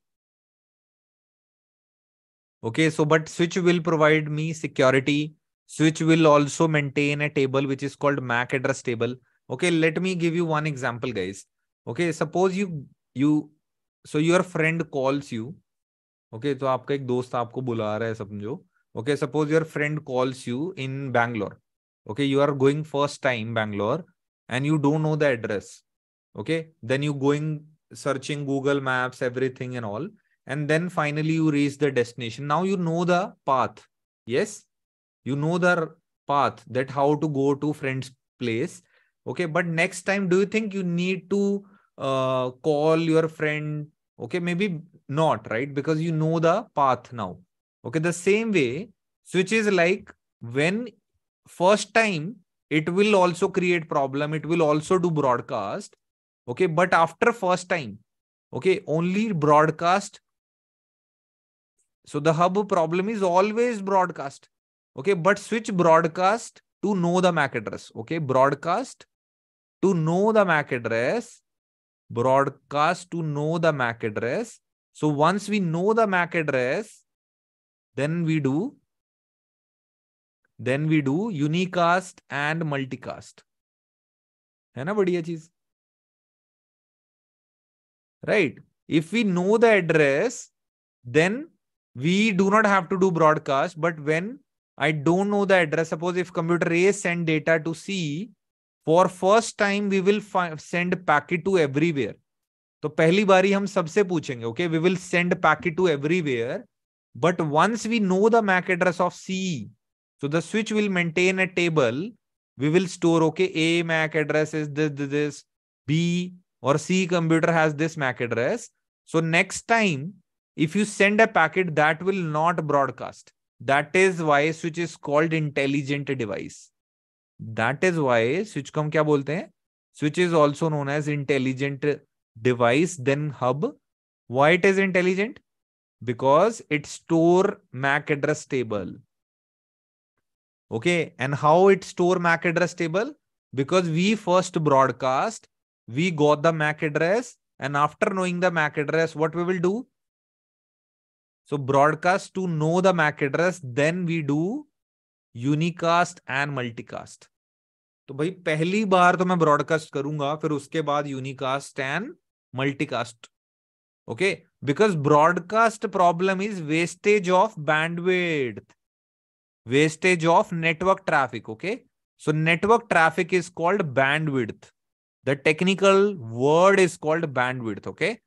Okay, so but switch will provide me security. Switch will also maintain a table which is called MAC address table. Okay, let me give you one example, guys. Okay, suppose so your friend calls you. Okay, तो आपका एक दोस्त आपको बुला रहा है समझो. Okay, suppose your friend calls you in Bangalore. Okay, you are going first time Bangalore and you don't know the address. Okay, then you going searching Google Maps, everything and all. And then finally you reach the destination. Now you know the path. Yes, you know the path that how to go to friend's place. Okay, but next time, do you think you need to call your friend? Okay, maybe not, right? Because you know the path now. Okay, the same way, switch is like when first time it will also create problem. It will also do broadcast. Okay, but after first time, okay, only broadcast. So the hub problem is always broadcast. Okay, but switch broadcast to know the MAC address. Okay, broadcast to know the MAC address. Broadcast to know the MAC address. So once we know the MAC address, then we do unicast and multicast. है ना बढ़िया चीज? Right? If we know the address, then we do not have to do broadcast. But when I don't know the address, suppose if computer A send data to C, for first time we will send packet to everywhere. तो पहली बारी हम सबसे पूछेंगे. Okay, we will send packet to everywhere. But once we know the MAC address of C, so the switch will maintain a table. We will store, okay, A MAC address is this, B or C computer has this MAC address. So next time, if you send a packet, that will not broadcast. That is why switch is called intelligent device. That is why switch को हम क्या बोलते हैं? Switch is also known as intelligent device, then hub. Why it is intelligent? Because it store MAC address table. Okay, and how it store MAC address table? Because we first broadcast, we got the MAC address, and after knowing the MAC address, what we will do? So broadcast to know the MAC address, then we do unicast and multicast. तो भाई पहली बार तो मैं broadcast करूंगा, फिर उसके बाद unicast and multicast. Okay, because broadcast problem is wastage of bandwidth, wastage of network traffic. Okay, so network traffic is called bandwidth. The technical word is called bandwidth. Okay,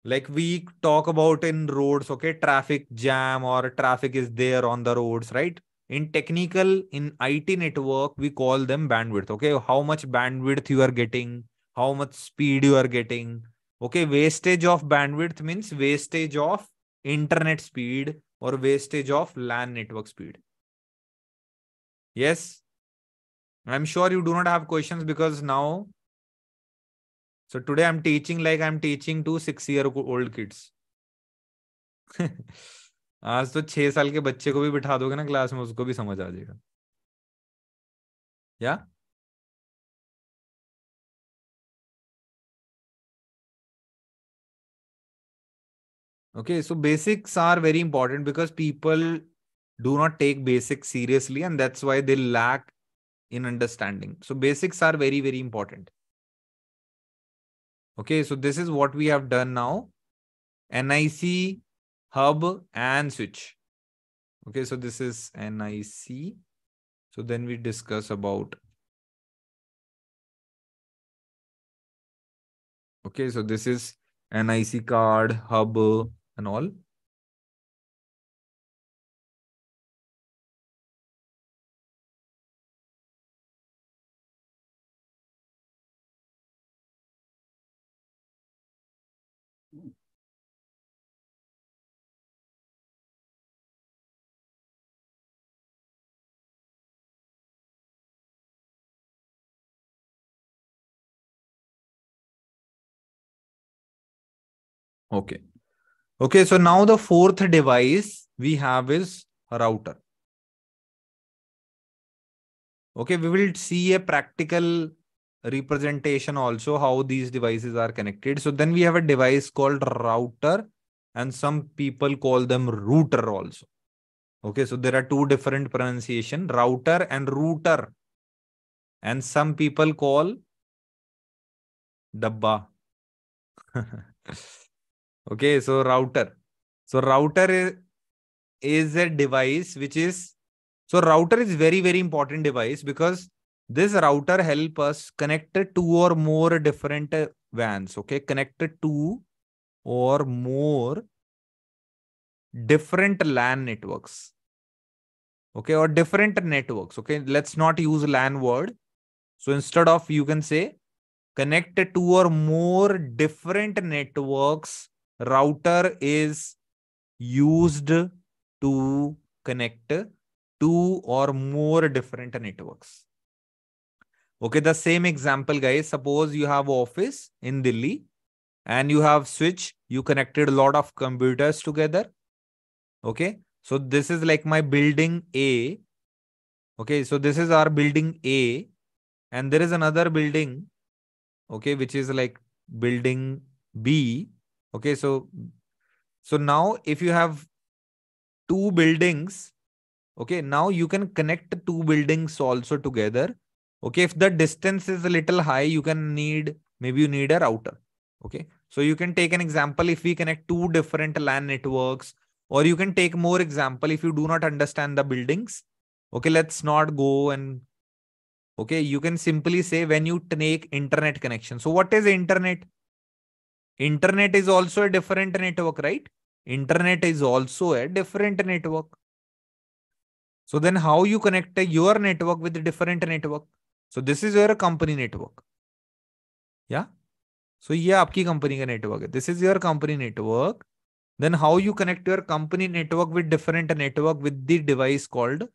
like we talk about in roads. Okay, traffic jam or traffic is there on the roads, right? in technical, in IT network, we call them bandwidth. Okay, how much bandwidth you are getting, how much speed you are getting. Okay, wastage of bandwidth means wastage of internet speed or wastage of LAN network speed. Yes, I'm sure you do not have questions because now, so today I'm teaching like I'm teaching to 6-year-old kids. आज तो 6 साल के बच्चे को भी बिठा दोगे ना क्लास में, उसको भी समझ आ जाएगा. या okay, so basics are very important because people do not take basics seriously and that's why they lack in understanding. So basics are very, very important. Okay, so this is what we have done now. NIC, hub and switch. Okay, so this is NIC. So then we discuss about. Okay, so this is NIC card, hub and all. Okay. Okay, so now the fourth device we have is router. Okay, we will see a practical representation also how these devices are connected. So then we have a device called router and some people call them router also. Okay, so there are two different pronunciation, router and router. And some people call dabba. Okay, so router. So router is a device which is, so router is very, very important device because this router help us connect two or more different WANs. Okay, connected two or more different LAN networks. Okay, or different networks. Okay, let's not use LAN word. So instead of, you can say connect two or more different networks. Router is used to connect two or more different networks. Okay, the same example, guys. Suppose you have office in Delhi and you have switch. You connected a lot of computers together. Okay, so this is like my building A. Okay, so this is our building A, and there is another building. Okay, which is like building B. Okay, so now if you have two buildings, okay, now you can connect two buildings also together. Okay, if the distance is a little high, you can need, maybe you need a router. Okay, so you can take an example if we connect two different LAN networks, or you can take more example if you do not understand the buildings. Okay, let's not go and, okay, you can simply say when you take internet connection. So what is internet? Internet is also a different network, right? Internet is also a different network. So then how you connect your network with a different network? So this is your company network. Yeah. So ये आपकी company का network है. This is your company network. Then how you connect your company network with different network with the device called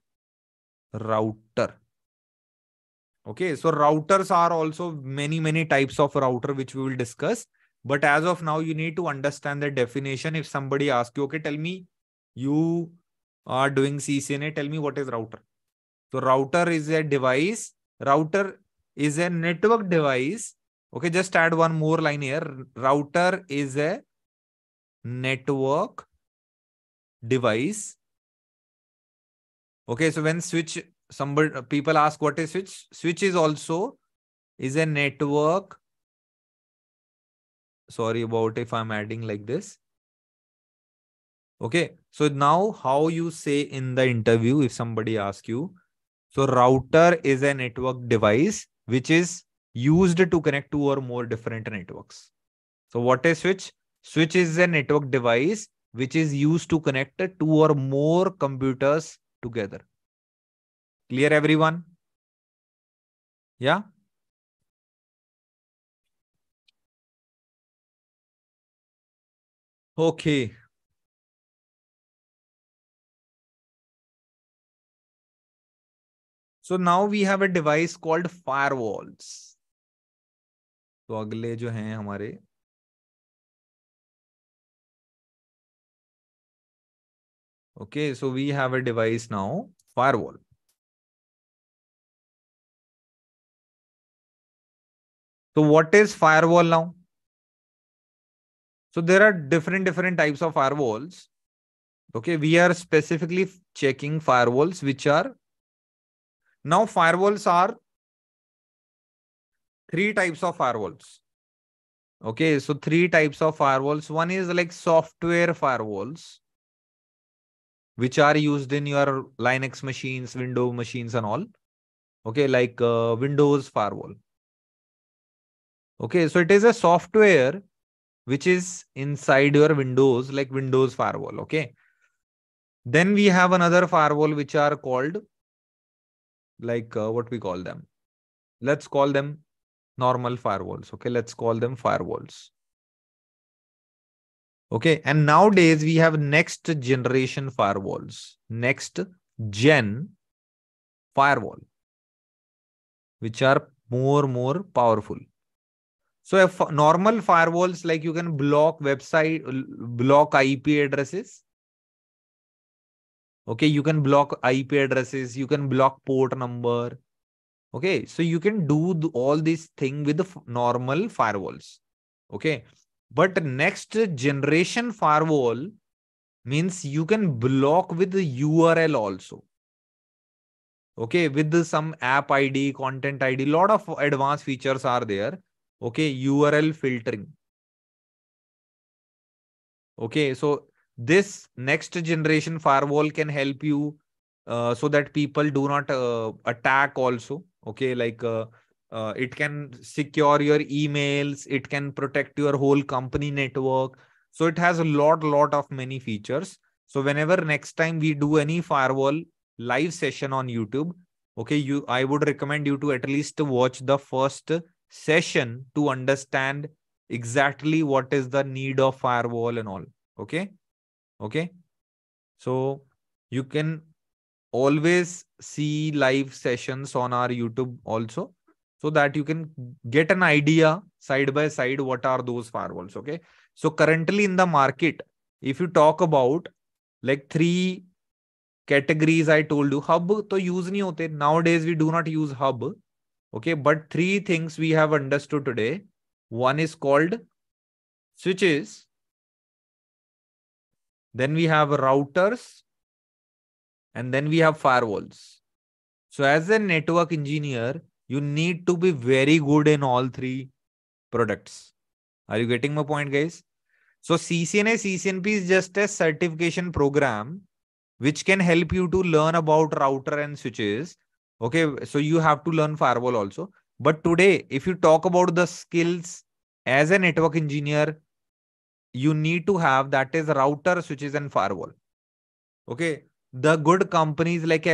router. Okay. So routers are also many types of router which we will discuss. But as of now, you need to understand the definition. If somebody asks you, okay, tell me, you are doing CCNA, tell me what is router. So router is a device. Router is a network device. Okay, just add one more line here. Router is a network device. Okay, so when switch, somebody, people ask what is switch. Switch is also is a network. Sorry about if I'm adding like this. Okay, so now how you say in the interview if somebody asks you. So router is a network device which is used to connect two or more different networks. So what is switch? Switch is a network device which is used to connect two or more computers together. Clear everyone? Yeah. Okay. So now we have a device called firewalls. तो अगले जो हैं हमारे, okay, so we have a device now, firewall. So what is firewall now? So there are different types of firewalls. Okay, we are specifically checking firewalls which are, now firewalls are three types of firewalls. Okay, so three types of firewalls. One is like software firewalls, which are used in your Linux machines, Windows machines and all. Okay, like Windows firewall. Okay, so it is a software which is inside your Windows, like Windows firewall. Okay. Then we have another firewall which are called like what we call them. Let's call them normal firewalls. Okay, let's call them firewalls. Okay, and nowadays we have next generation firewalls, next gen firewall, which are more powerful. So if normal firewalls, like you can block website, block IP addresses. Okay, you can block IP addresses, you can block port number. Okay, so you can do all these things with the normal firewalls. Okay, but next generation firewall means you can block with the URL also. Okay, with some app ID, content ID, lot of advanced features are there. Okay, URL filtering. Okay, so this next generation firewall can help you so that people do not attack also. Okay, like it can secure your emails, it can protect your whole company network. So it has a lot of many features. So whenever next time we do any firewall live session on YouTube, okay, I would recommend you to at least watch the first session to understand exactly what is the need of firewall and all. Okay. Okay. So you can always see live sessions on our YouTube also, so that you can get an idea side by side what are those firewalls. Okay. So currently in the market, if you talk about like three categories, I told you, hub to use nahi hote. Nowadays we do not use hub. Okay. But three things we have understood today. One is called switches. Then we have routers. And then we have firewalls. So as a network engineer, you need to be very good in all three products. Are you getting my point, guys? So CCNA CCNP is just a certification program which can help you to learn about router and switches. Okay, so you have to learn firewall also. But today, if you talk about the skills as a network engineer, you need to have, that is router, switches, and firewall. Okay, the good companies like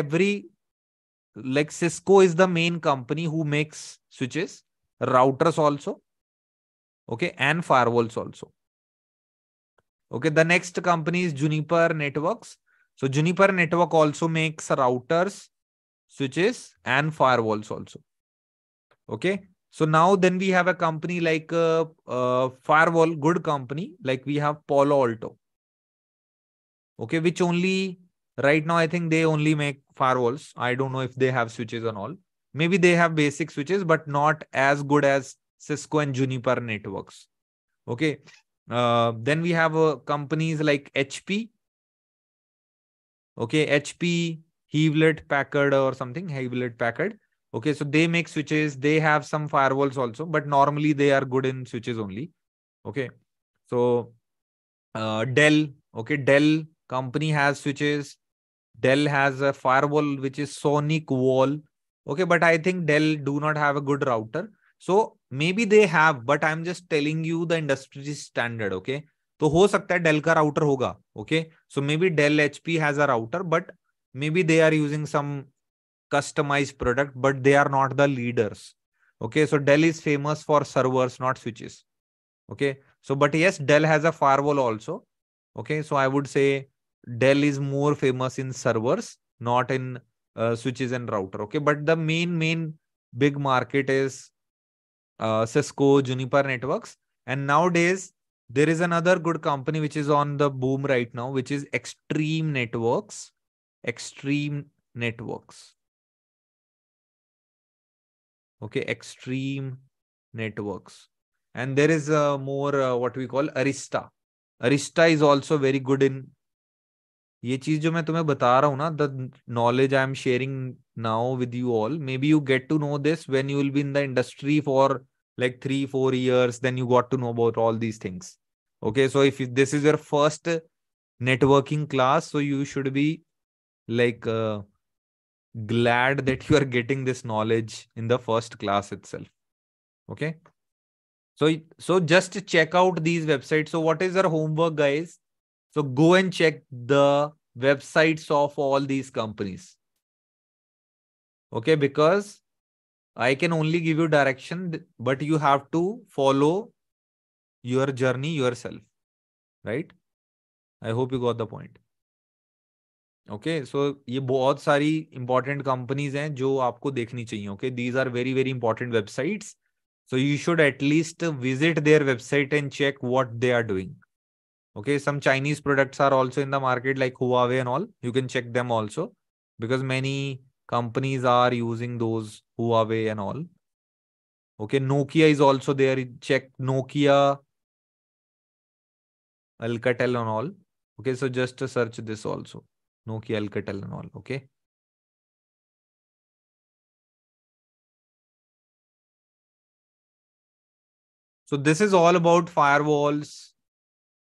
Cisco is the main company who makes switches, routers also, okay, and firewalls also. Okay, the next company is Juniper Networks. So Juniper Network also makes routers, switches, and firewalls also. Okay, so now then we have a company like firewall, good company, like we have Palo Alto. Okay, which only right now I think they only make firewalls. I don't know if they have switches and all. Maybe they have basic switches, but not as good as Cisco and Juniper networks. Okay. Then we have companies like HP. Okay, HP, Hewlett Packard or something, Hewlett Packard. Okay, so they make switches. They have some firewalls also, but normally they are good in switches only. Okay, so Dell. Okay, Dell company has switches. Dell has a firewall which is Sonic Wall. Okay, but I think Dell do not have a good router. So maybe they have, but I'm just telling you the industry standard. Okay, तो हो सकता है Dell का router होगा. Okay, so maybe Dell HP has a router, but maybe they are using some customized product, but they are not the leaders. Okay, so Dell is famous for servers, not switches. Okay, so but yes, Dell has a firewall also. Okay, so I would say Dell is more famous in servers, not in switches and router. Okay, but the main big market is Cisco, Juniper Networks, and nowadays there is another good company which is on the boom right now, which is Extreme Networks. Extreme Networks. Okay, Extreme Networks. And there is more what we call Arista. Arista is also very good in ये चीज जो मैं तुम्हें बता रहा हूँ ना, the knowledge I am sharing now with you all, maybe you get to know this when you will be in the industry for like 3-4 years, then you got to know about all these things. Okay, so if this is your first networking class, so you should be like glad that you are getting this knowledge in the first class itself. Okay, so just check out these websites. So what is your homework, guys? So go and check the websites of all these companies. Okay, because I can only give you direction, but you have to follow your journey yourself, right? I hope you got the point. Okay, so ये बहुत सारी important companies हैं जो आपको देखनी चाहिए. Okay, these are very very important websites. So you should at least visit their website and check what they are doing. Okay, some Chinese products are also in the market like Huawei and all. You can check them also because many companies are using those Huawei and all. Okay, Nokia is also there. Check Nokia, Alcatel and all. Okay, so just search this also. Nokia, Alcatel and all. Okay. So this is all about firewalls,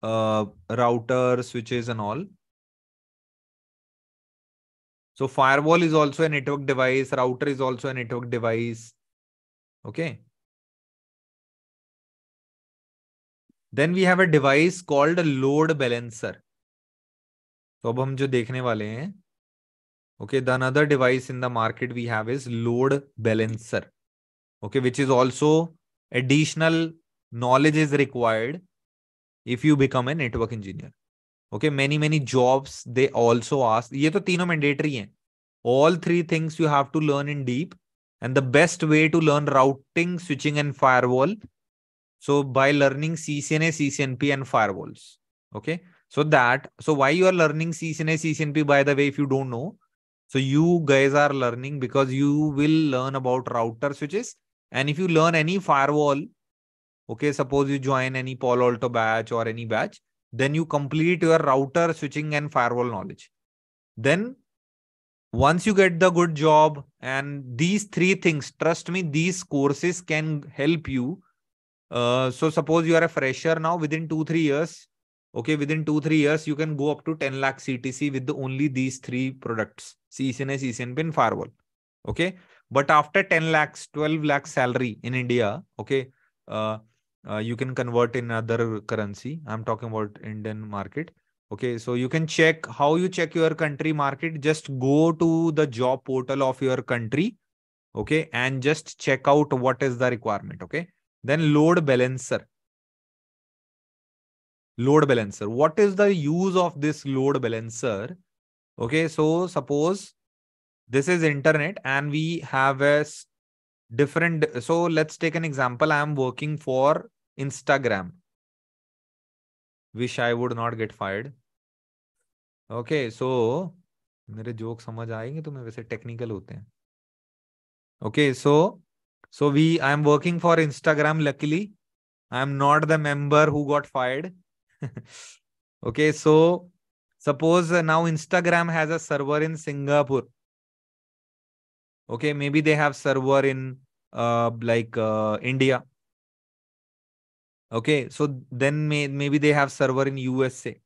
routers, switches and all. So firewall is also a network device. Router is also a network device. Okay. Then we have a device called a load balancer. तो अब हम जो देखने वाले हैं, okay, the another device in the market we have is load balancer. Okay, which is also additional knowledge is required if you become a network engineer. Okay, many jobs they also ask. ये तो तीनों mandatory हैं. All three things you have to learn in deep, and the best way to learn routing, switching, and firewall. So by learning CCNA, CCNP, and firewalls. Okay, so why you are learning CCNA, CCNP? By the way, if you don't know, so you guys are learning because you will learn about router switches, and if you learn any firewall, okay, suppose you join any Palo Alto batch or any batch, then you complete your router switching and firewall knowledge. Then once you get the good job and these three things, trust me, these courses can help you. So suppose you are a fresher now, within 2-3 years, okay, within 2-3 years, you can go up to 10 lakh CTC with only these three products, CCNA, CCNP and firewall. Okay. But after 10 lakhs, 12 lakhs salary in India, okay, you can convert in other currency. I'm talking about Indian market. Okay, so you can check how you check your country market. Just go to the job portal of your country. Okay, and just check out what is the requirement. Okay, then load balancer. Load balancer. What is the use of this load balancer? Okay, so suppose this is internet and we have a different. So let's take an example. I am working for Instagram. Wish I would not get fired. Okay, so मेरे joke समझ आएंगे तुम्हें, वैसे technical होते हैं. Okay, so I am working for Instagram. Luckily, I am not the member who got fired. Okay, so suppose now Instagram has a server in Singapore. Okay, maybe they have server in India. Okay, so then maybe they have server in USA.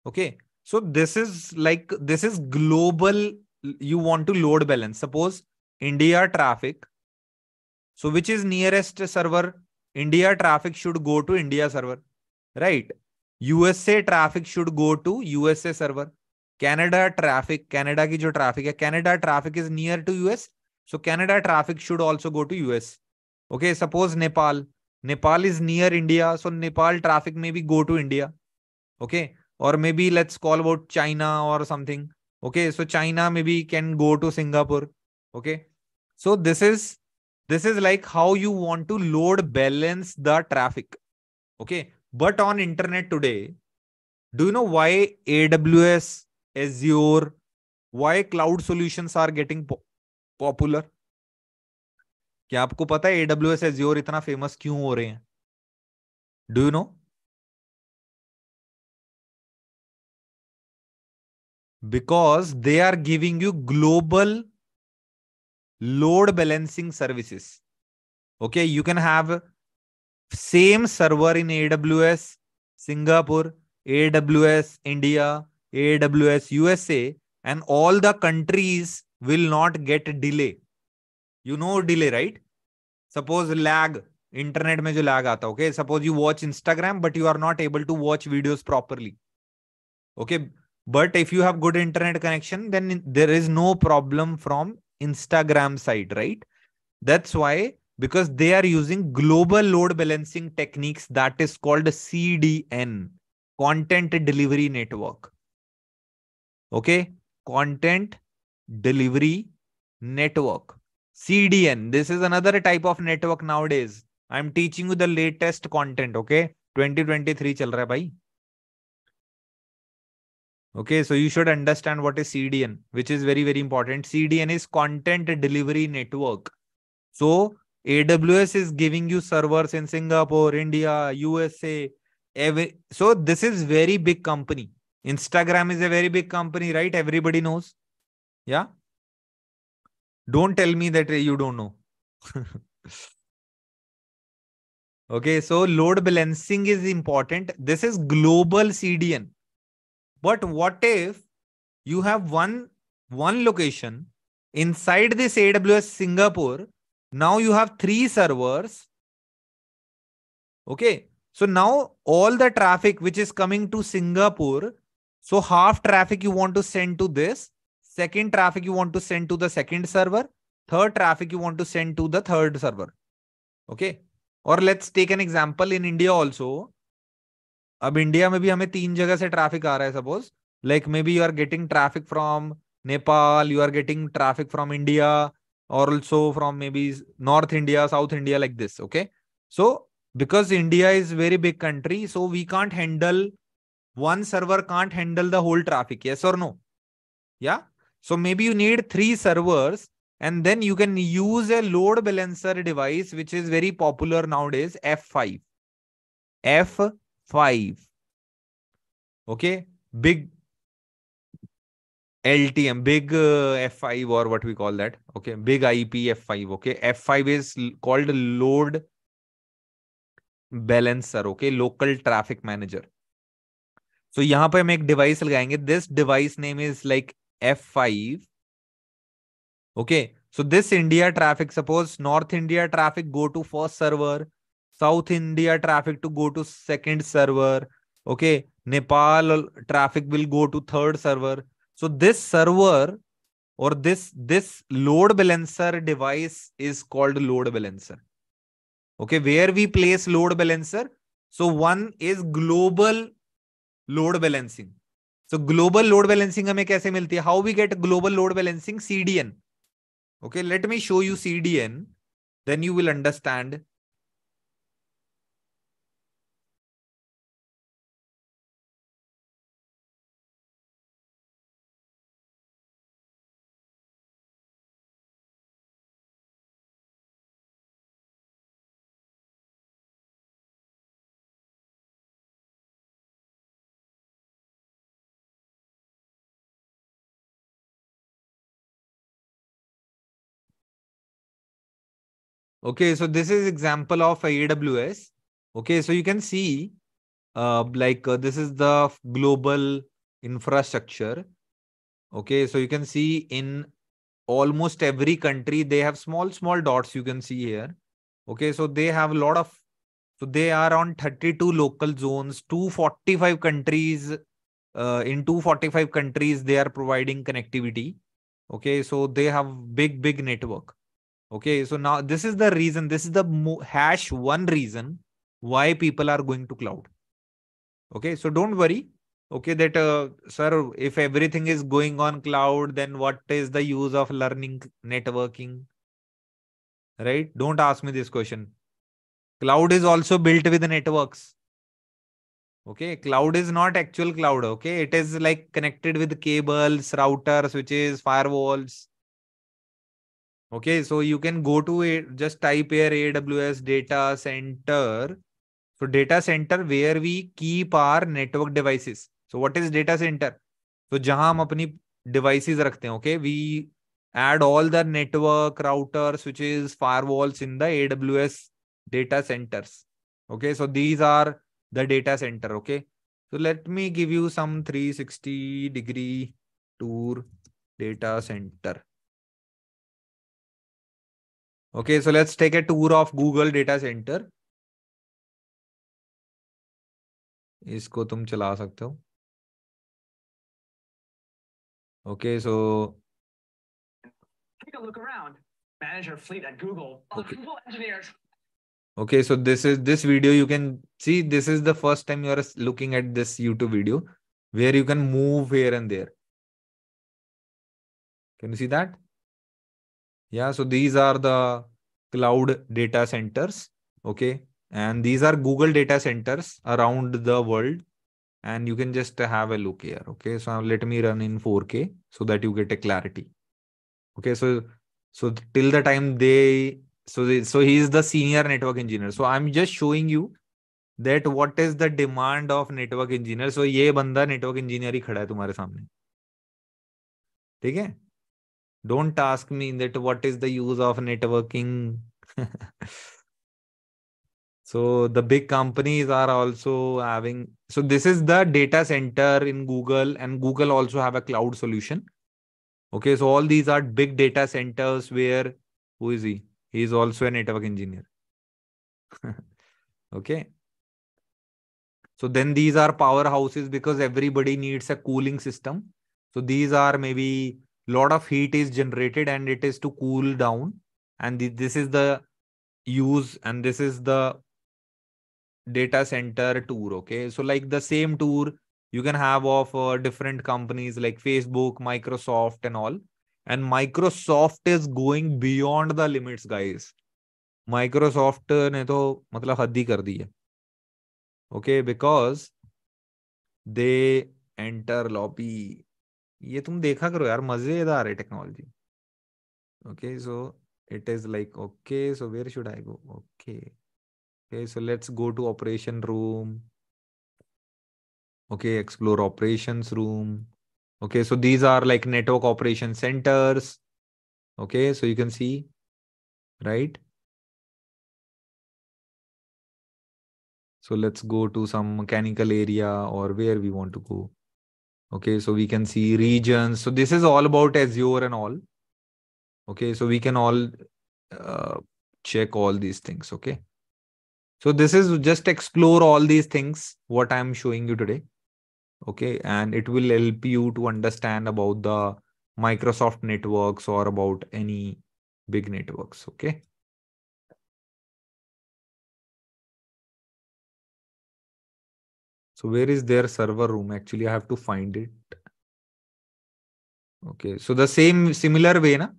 Okay, so this is global. You want to load balance. Suppose India traffic. So which is nearest server? India traffic should go to India server, right? USA traffic should go to USA server. Canada traffic, Canada की जो traffic है, Canada traffic is near to US, so Canada traffic should also go to US. Okay, suppose Nepal, Nepal is near India, so Nepal traffic maybe go to India. Okay, or maybe let's call about China or something. Okay, so China maybe can go to Singapore. Okay, so this is like how you want to load balance the traffic. Okay, but on internet today, do you know why AWS, Azure, why cloud solutions are getting popular? क्या आपको पता है AWS, Azure इतना famous क्यों हो रहे हैं? Do you know? Because they are giving you global load balancing services. Okay, you can have same server in AWS Singapore, AWS India, AWS USA, and all the countries will not get delay. You know delay, right? Suppose lag, internet में जो lag आता, okay? Suppose you watch Instagram, but you are not able to watch videos properly. Okay, but if you have good internet connection, then there is no problem from Instagram side, right? That's why, because they are using global load balancing techniques, that is called CDN, Content Delivery Network. Okay, Content Delivery Network. CDN. This is another type of network nowadays. I'm teaching you the latest content. Okay, 2023 चल रहा है भाई. Okay, so you should understand what is CDN, which is very, very important. CDN is Content Delivery Network. So AWS is giving you servers in Singapore, India, USA. So this is very big company. Instagram is a very big company, right? Everybody knows. Yeah. Don't tell me that you don't know. Okay, so load balancing is important. This is global CDN. But what if you have one location inside this AWS Singapore? Now you have 3 servers. Okay, so now all the traffic which is coming to Singapore, so half traffic you want to send to this, second traffic you want to send to the second server, third traffic you want to send to the third server. Okay, or let's take an example in India also. अब India में भी हमें 3 जगह से traffic आ रहा है. Suppose like maybe you are getting traffic from Nepal, you are getting traffic from India, or also from maybe North India, South India, like this. Okay, so because India is very big country, so we can't handle, one server can't handle the whole traffic. Yes or no? Yeah. So maybe you need 3 servers, and then you can use a load balancer device which is very popular nowadays, F5. F5. Okay, big LTM, big F5, or what we call that. Okay, big IP F5. Okay, F5 is called load balancer. Okay, local traffic manager. So यहाँ पे हम एक device लगाएंगे. This device name is like F5. Okay, so this India traffic, suppose North India traffic go to first server, South India traffic to go to second server. Okay, Nepal traffic will go to third server. So this server, or this load balancer device is called load balancer. Okay, where we place load balancer? So one is global load balancing. So global load balancing हमें कैसे मिलती है? How we get global load balancing? CDN. Okay, let me show you CDN, then you will understand. Okay, so this is example of AWS. Okay, so you can see this is the global infrastructure. Okay, so you can see in almost every country they have small dots, you can see here. Okay, so they have a lot of, so they are on 32 local zones, 245 countries in 245 countries, they are providing connectivity. Okay, so they have big network. Okay, so now this is the reason, this is the hash one reason why people are going to cloud. Okay, so don't worry. Okay, that sir, if everything is going on cloud, then what is the use of learning networking? Right? Don't ask me this question. Cloud is also built with networks. Okay, cloud is not actual cloud. Okay, it is like connected with cables, routers, switches, firewalls. Okay, so you can go to it, just type here AWS data center. So data center where we keep our network devices. So what is data center? So जहां हम अपनी devices रखते हैं, okay, we add all the network, routers, switches, firewalls in the AWS data centers. Okay, so these are the data center. Okay, so let me give you some 360-degree tour data center. Okay, so let's take a tour of Google data center. इसको तुम चला सकते हो. Okay, so take a look around. Manage our fleet at Google. Okay. Google engineers. Okay, so this video you can see. This is the first time you are looking at this YouTube video where you can move here and there. Can you see that? Yeah, so these are the cloud data centers. Okay, and these are Google data centers around the world. And you can just have a look here. Okay, so let me run in 4K so that you get a clarity. Okay, so till the time so he is the senior network engineer. So I'm just showing you that what is the demand of network engineer. So ये बंदा network engineer ही खड़ा है तुम्हारे सामने. ठीक है? Don't ask me that what is the use of networking. So the big companies are also having. So this is the data center in Google, and Google also have a cloud solution. Okay, so all these are big data centers where, who is he? He is also a network engineer. Okay. So then these are powerhouses because everybody needs a cooling system. So these are maybe lot of heat is generated and it is to cool down. And this is the use, and this is the data center tour. Okay, so like the same tour you can have of different companies like Facebook, Microsoft and all. And Microsoft is going beyond the limits, guys. Microsoft ने तो मतलब हद ही कर दी है. Okay, because they enter lobby. ये तुम देखा करो यार, मजेदार है technology. Okay, so it is like, okay, so where should I go? Okay, so let's go to operation room. Okay, explore operations room. Okay, so these are like network operation centers. Okay, so you can see, right? So let's go to some mechanical area or where we want to go. Okay, so we can see regions. So this is all about Azure and all. Okay, so we can all check all these things. Okay, so this is just explore all these things what I'm showing you today. Okay, and it will help you to understand about the Microsoft networks or about any big networks. Okay. So where is their server room? Actually, I have to find it. Okay, so the similar way, na?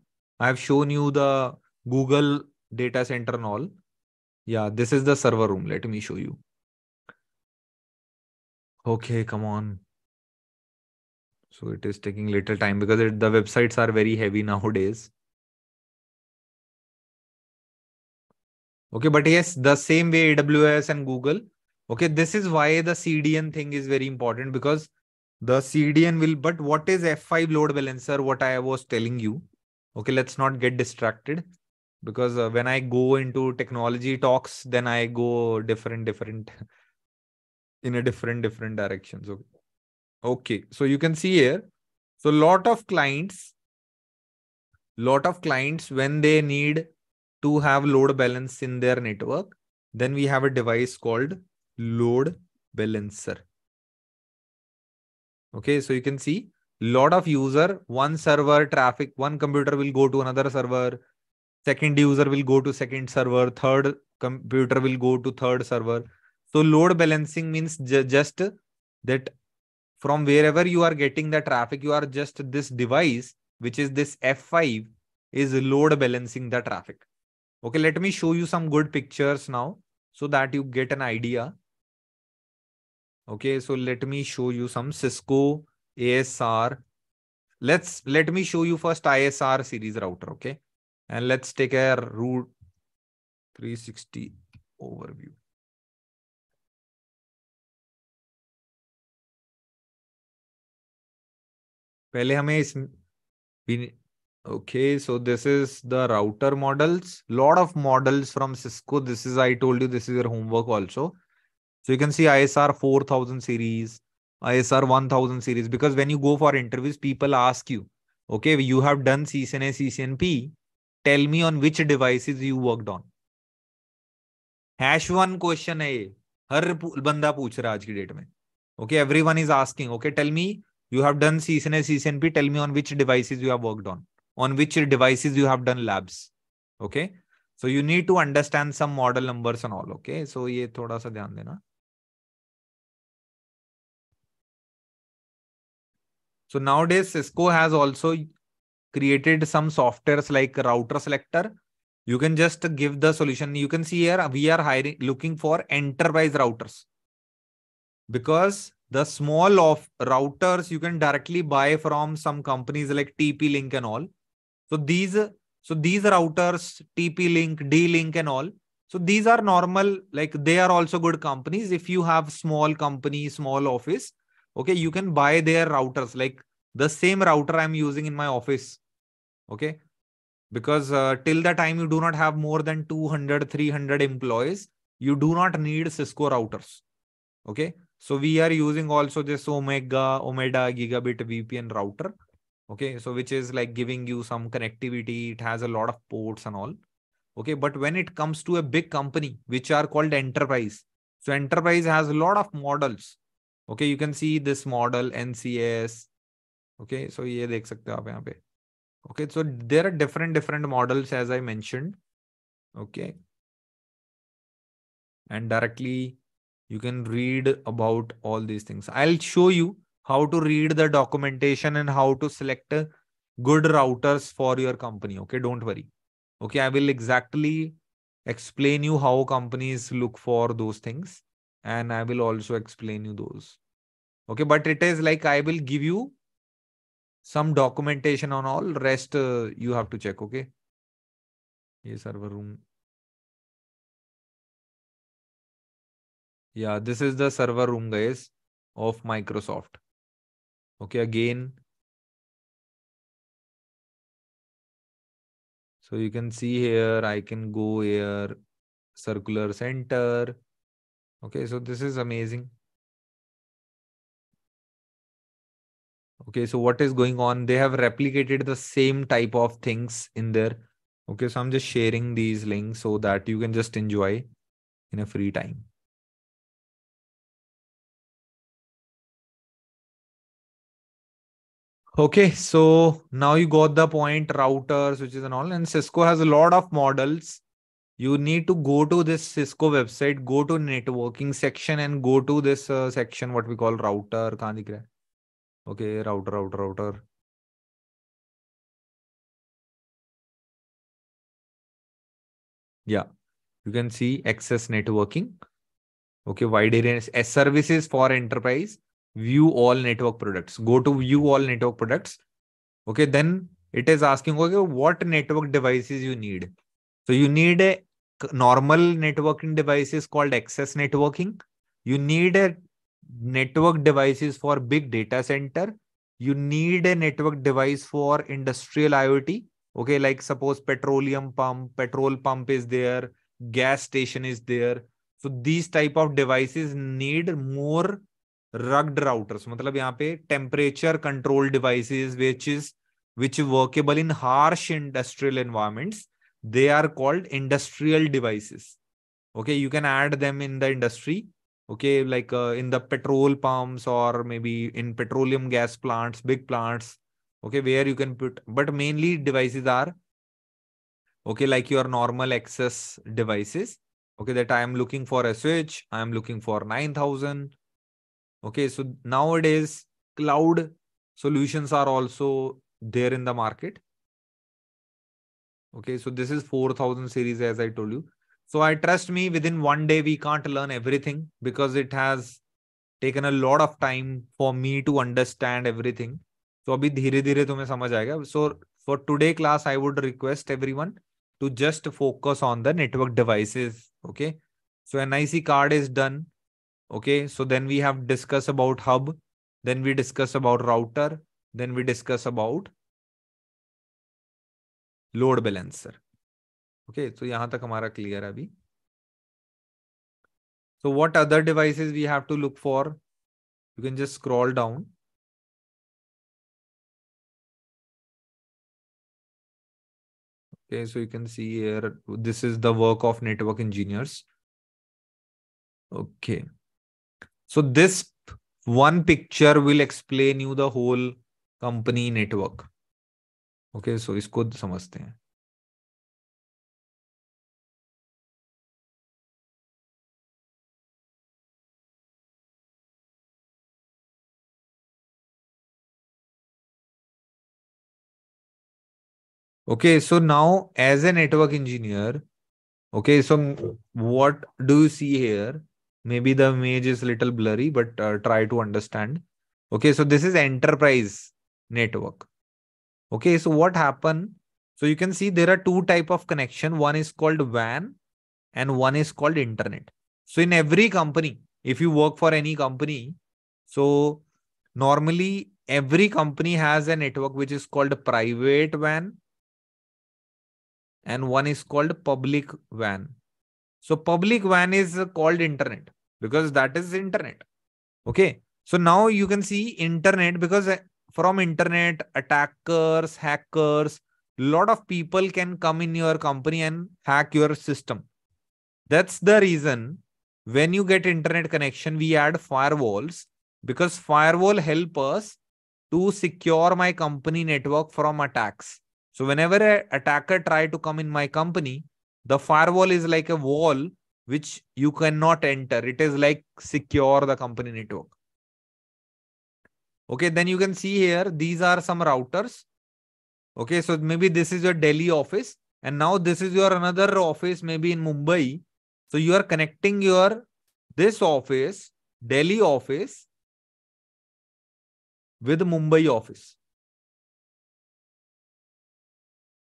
I have shown you the Google data center and all. Yeah, this is the server room. Let me show you. Okay, come on. So it is taking little time because the websites are very heavy nowadays. Okay, but yes, the same way AWS and Google. Okay, this is why the CDN thing is very important, because the CDN will, but what is F5 load balancer? What I was telling you. Okay, let's not get distracted, because when I go into technology talks, then I go different in a different directions. Okay. Okay, so you can see here. So lot of clients, when they need to have load balance in their network, then we have a device called load balancer. Okay, so you can see lot of user, one server traffic, one computer will go to another server, second user will go to second server, third computer will go to third server. So load balancing means just that from wherever you are getting the traffic, you are just this device, which is this F5, is load balancing the traffic. Okay, let me show you some good pictures now so that you get an idea. Okay, so let me show you some Cisco ASR. Let me show you first ISR series router. Okay, and let's take a route 360 overview. पहले हमें इस okay, so this is the router models. Lot of models from Cisco. This is, I told you, this is your homework also. So you can see ISR 4000 series, ISR 1000 series, because when you go for interviews, people ask you, okay, you have done CCNA CCNP. Tell me on which devices you worked on. #1 question है ये, हर बंदा पूछ रहा है आज की date में. Okay, everyone is asking, okay, tell me, you have done CCNA CCNP, tell me on which devices you have worked on which devices you have done labs. Okay, so you need to understand some model numbers and all. Okay, so ये थोड़ा सा ध्यान देना. So nowadays Cisco has also created some softwares like router selector. You can just give the solution. You can see here we are looking for enterprise routers, because the small of routers you can directly buy from some companies like TP-Link and all. So these routers, TP-Link, D-Link and all. So these are normal, like they are also good companies. If you have small company, small office, okay, you can buy their routers. Like the same router I'm using in my office. Okay, because till the time you do not have more than 200, 300 employees, you do not need Cisco routers. Okay, so we are using also this Omega gigabit VPN router. Okay, so which is like giving you some connectivity. It has a lot of ports and all. Okay, but when it comes to a big company, which are called enterprise, so enterprise has a lot of models. Okay, you can see this model NCS. Okay, so ये देख सकते हो आप यहाँ पे. Okay, so there are different models as I mentioned. Okay, and directly you can read about all these things. I'll show you how to read the documentation and how to select good routers for your company. Okay, don't worry. Okay, I will exactly explain you how companies look for those things, and I will also explain you those. Okay, but it is like I will give you some documentation on all. Rest you have to check. Okay, ये server room. Yeah, this is the server room, guys, of Microsoft. Okay, again. So you can see here, I can go here, circular center. Okay, so this is amazing. Okay, so what is going on? They have replicated the same type of things in there. Okay, so I'm just sharing these links so that you can just enjoy in a free time. Okay, so now you got the point, routers, switches and all, and Cisco has a lot of models. You need to go to this Cisco website, go to networking section and go to this section, what we call router. कहाँ दिख रहा है? Okay, router. Yeah, you can see access networking. Okay, wide area services for enterprise. View all network products. Go to view all network products. Okay, then it is asking, okay, what network devices you need. So you need a normal networking devices called access networking. You need a network devices for big data center. You need a network device for industrial IoT. Okay, like suppose petroleum pump, petrol pump is there, gas station is there. So these type of devices need more rugged routers. मतलब यहाँ पे temperature control devices which workable in harsh industrial environments. They are called industrial devices. Okay, you can add them in the industry. Okay, like in the petrol pumps or maybe in petroleum gas plants, big plants, okay, where you can put, but mainly devices are, okay, like your normal access devices, okay, that I am looking for a switch, I am looking for 9,000. Okay, so nowadays cloud solutions are also there in the market. Okay, so this is 4,000 series, as I told you. So I trust me, within one day we can't learn everything because it has taken a lot of time for me to understand everything. So अभी धीरे धीरे तुम्हें समझ आएगा. So for today class, I would request everyone to just focus on the network devices. Okay, so NIC card is done. Okay, so then we have discussed about hub, then we discuss about router, then we discuss about load balancer. Okay, so यहाँ तक हमारा clear है अभी. So what other devices we have to look for? You can just scroll down. Okay, so you can see here, this is the work of network engineers. Okay, so this one picture will explain you the whole company network. Okay, so इसको समझते हैं. Okay, so now as a network engineer, okay, so what do you see here? Maybe the image is little blurry, but try to understand. Okay, so this is enterprise network. Okay, so what happened? So you can see there are two type of connection. One is called WAN and one is called internet. So in every company, if you work for any company, so normally every company has a network which is called private WAN and one is called public WAN. So public WAN is called internet because that is internet. Okay. So now you can see internet because from internet, attackers, hackers, lot of people can come in your company and hack your system. That's the reason when you get internet connection, we add firewalls because firewall help us to secure my company network from attacks. So whenever an attacker try to come in my company, the firewall is like a wall which you cannot enter. It is like secure the company network. Okay, then you can see here, these are some routers. Okay, so maybe this is your Delhi office and now this is your another office, maybe in Mumbai. So you are connecting your this office, Delhi office with Mumbai office.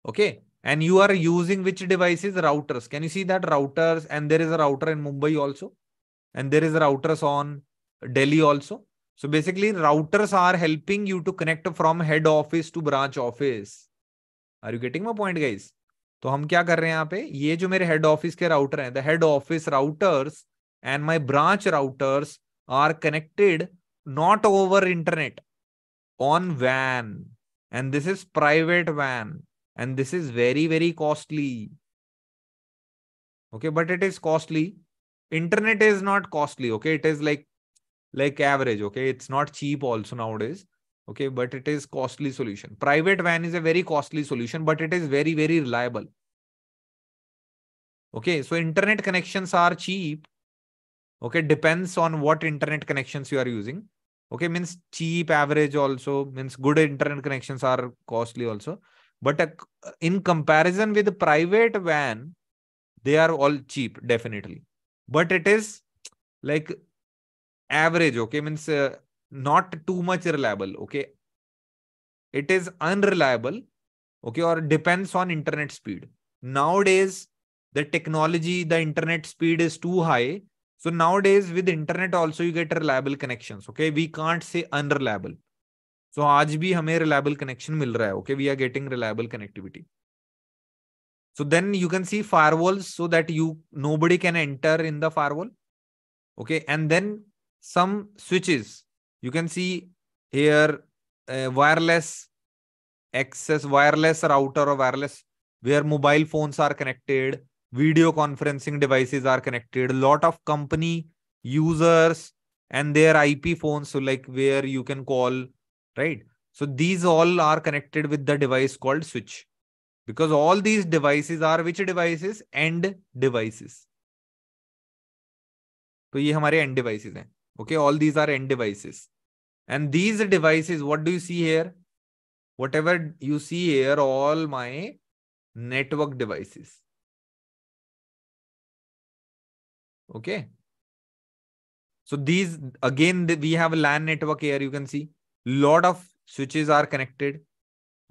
Okay. And you are using which devices? Routers. Can you see that routers? And there is a router in Mumbai also. And there is a routers on Delhi also. So basically routers are helping you to connect from head office to branch office. Are you getting my point, guys? तो हम क्या कर रहे हैं यहाँ पे? ये जो मेरे हेड ऑफिस के राउटर हैं, the head office routers and my branch routers are connected not over internet, on WAN. And this is private WAN. And this is very, very costly. Okay, but it is costly. Internet is not costly. Okay, it is like average. Okay, it's not cheap also nowadays. Okay, but it is costly solution. Private WAN is a very costly solution, but it is very, very reliable. Okay, so internet connections are cheap. Okay, depends on what internet connections you are using. Okay, means cheap, average also, means good internet connections are costly also. But in comparison with private WAN, they are all cheap, definitely. But it is like average, okay, means not too much reliable, okay. It is unreliable, okay, or depends on internet speed. Nowadays, the technology, the internet speed is too high. So nowadays with internet also you get reliable connections. Okay, we can't say unreliable. So आज भी हमें reliable connection मिल रहा है. Okay, we are getting reliable connectivity. So then you can see firewalls so that nobody can enter in the firewall. Okay, and then some switches. You can see here wireless access, wireless router or wireless where mobile phones are connected, video conferencing devices are connected. A lot of company users, and their IP phones, so like where you can call, right? So these all are connected with the device called switch, because all these devices are which devices? End devices. तो ये हमारे end devices हैं. Okay, all these are end devices. And these devices, what do you see here? Whatever you see here, all my network devices. Okay. So these, again, we have a LAN network here. You can see lot of switches are connected.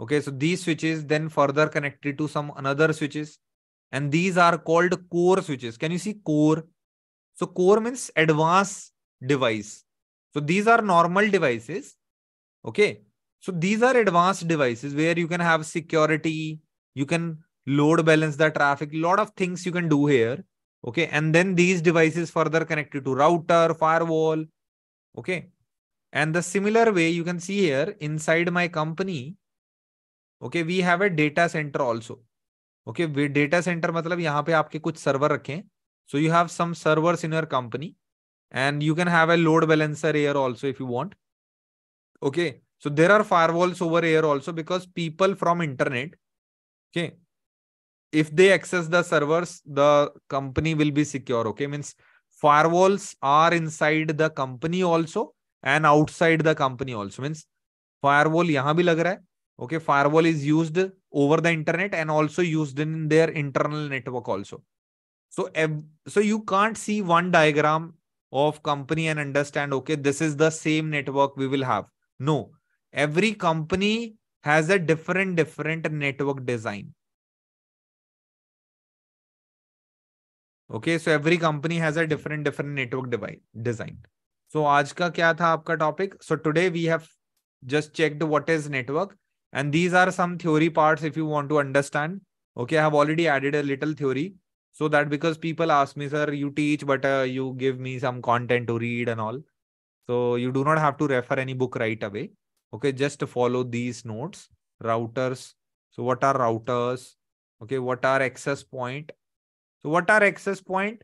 Okay. So these switches then further connected to some another switches. And these are called core switches. Can you see core? So core means advanced device. So these are normal devices. Okay. So these are advanced devices where you can have security, you can load balance the traffic, lot of things you can do here. Okay. And then these devices further connected to router, firewall. Okay. And the similar way you can see here inside my company. Okay. We have a data center also. Okay. Data center मतलब यहाँ पे आपके कुछ server रखे हैं. So you have some servers in your company and you can have a load balancer here also if you want. Okay. So there are firewalls over here also because people from internet, okay, if they access the servers, the company will be secure. Okay. Means firewalls are inside the company also and outside the company also. Means firewall यहाँ भी लग रहा है. Okay. Firewall is used over the internet and also used in their internal network also. So, so you can't see one diagram of company and understand, okay, this is the same network we will have. No, every company has a different network design. Okay, so every company has a different network design. So आज का क्या था आपका topic? So today we have just checked what is network, and these are some theory parts if you want to understand. Okay, I have already added a little theory. So that because people ask me, sir, you teach, but you give me some content to read and all. So you do not have to refer any book right away. Okay, just follow these notes. Routers. So what are routers? Okay, what are access point? So what are access point?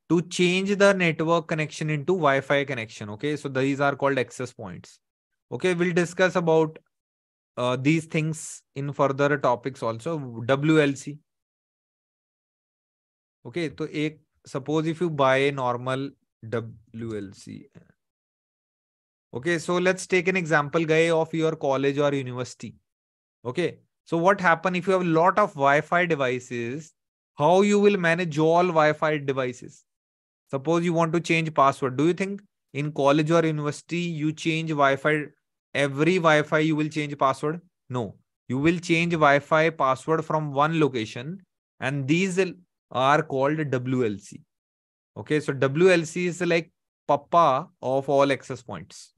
To change the network connection into Wi-Fi connection. Okay, so these are called access points. Okay, we'll discuss about these things in further topics also. WLC. Okay, so suppose if you buy a normal WLC. Okay, so let's take an example, guy, of your college or university. Okay, so what happen if you have a lot of Wi-Fi devices? How you will manage all Wi-Fi devices? Suppose you want to change password. Do you think in college or university you change Wi-Fi, every Wi-Fi you will change password? No, you will change Wi-Fi password from one location, and these are called WLC. Okay, so WLC is like papa of all access points.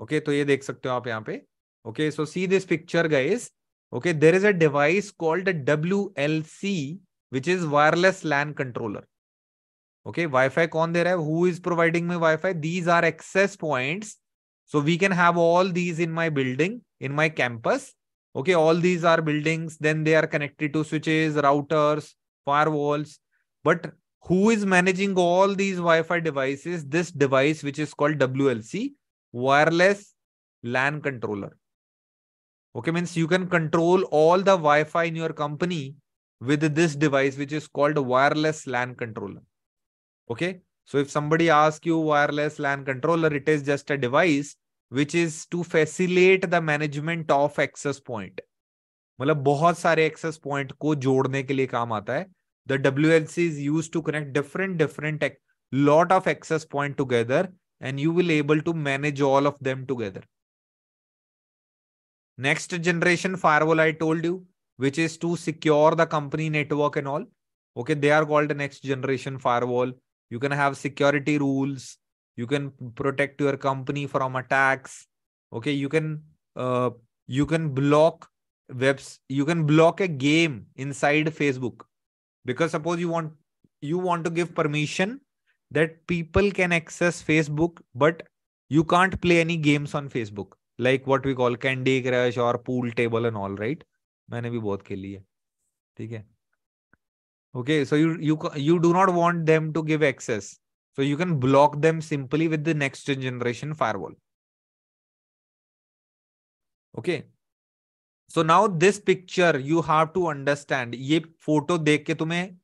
Okay, तो ये देख सकते हो आप यहाँ पे. Okay, so see this picture, guys. Okay, there is a device called WLC, which is wireless LAN controller. Okay, Wi-Fi कौन दे रहा है? Who is providing me Wi-Fi? These are access points. So we can have all these in my building, in my campus. Okay, all these are buildings. Then they are connected to switches, routers, firewalls. But who is managing all these Wi-Fi devices? This device, which is called WLC, wireless LAN controller. Okay, means you can control all the Wi-Fi in your company with this device, which is called wireless LAN controller. Okay, so if somebody asks you wireless LAN controller, it is just a device which is to facilitate the management of access point. मतलब बहुत सारे access point को जोड़ने के लिए काम आता है. The WLC is used to connect different lot of access point together, and you will able to manage all of them together. Next generation firewall I told you, which is to secure the company network and all. Okay, they are called next generation firewall. You can have security rules. You can protect your company from attacks. Okay, you can block webs. You can block a game inside Facebook, because suppose you want to give permission that people can access Facebook, but you can't play any games on Facebook, like what we call Candy Crush or pool table and all, right? मैंने भी बहुत खेली है. ठीक है. Okay, so you do not want them to give access. So you can block them simply with the next generation firewall. Okay. So now this picture you have to understand. ये photo देख के तुम्हें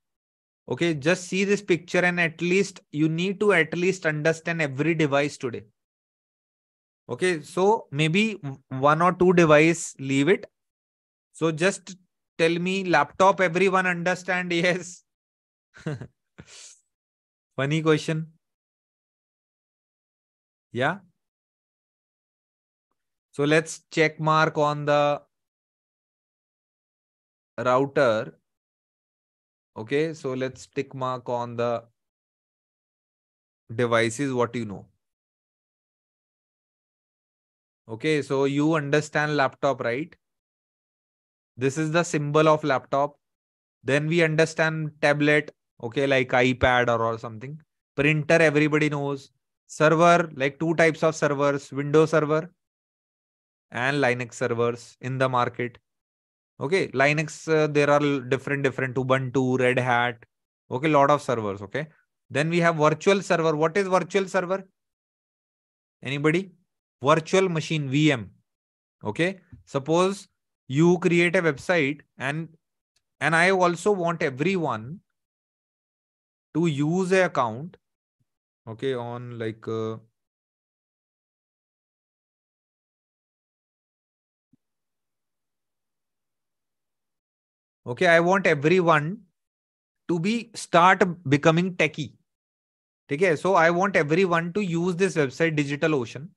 okay, just see this picture and at least you need to at least understand every device today. Okay, so maybe one or two device, leave it. So just tell me laptop, everyone understand? Yes. Funny question. Yeah. So let's check mark on the router. Okay, so let's tick mark on the devices, what you know. Okay, so you understand laptop, right? This is the symbol of laptop. Then we understand tablet, okay, like iPad or something. Printer, everybody knows. Server, like two types of servers, Windows server and Linux servers in the market. Okay, Linux, there are different Ubuntu, Red Hat. Okay, lot of servers. Okay, then we have virtual server. What is virtual server? Anybody? Virtual machine, VM. Okay, suppose you create a website and I also want everyone to use a account. Okay, on like okay, I want everyone to be start becoming techie. Okay, so I want everyone to use this website DigitalOcean.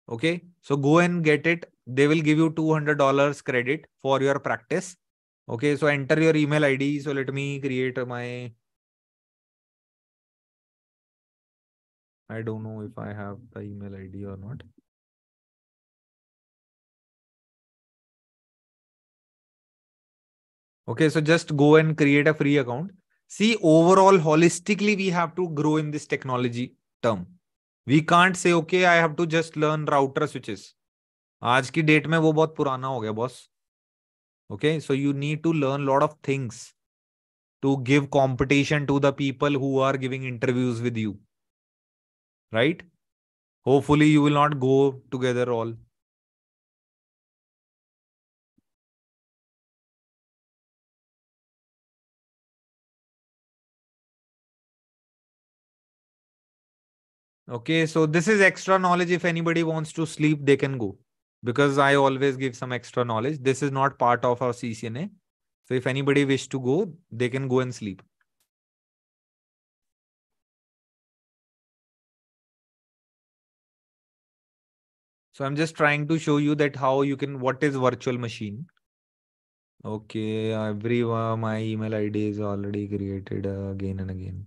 Okay, so go and get it. They will give you $200 credit for your practice. Okay, so enter your email ID. So let me create my. I don't know if I have the email ID or not. Okay, so just go and create a free account. See, overall, holistically, we have to grow in this technology term. We can't say, okay, I have to just learn router switches. आज की date में वो बहुत पुराना हो गया boss. Okay, so you need to learn a lot of things to give competition to the people who are giving interviews with you. Right? Hopefully, you will not go together all. Okay, so this is extra knowledge. If anybody wants to sleep, they can go. Because I always give some extra knowledge. This is not part of our CCNA. So if anybody wish to go, they can go and sleep. So I'm just trying to show you that how you can, what is virtual machine. Okay, everyone, my email ID is already created again and again.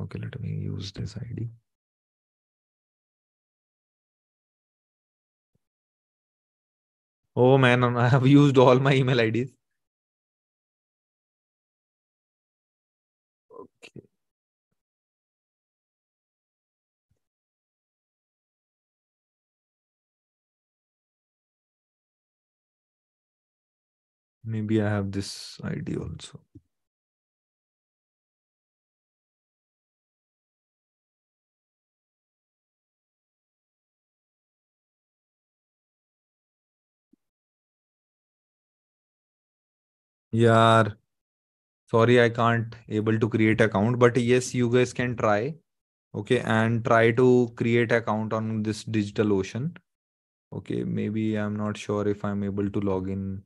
Okay, let me use this ID. Oh man, I have used all my email IDs. Okay, maybe I have this ID also. Yeah, sorry, I can't able to create account, but yes, you guys can try. Okay, and try to create account on this DigitalOcean. Okay, maybe I'm not sure if I'm able to log in.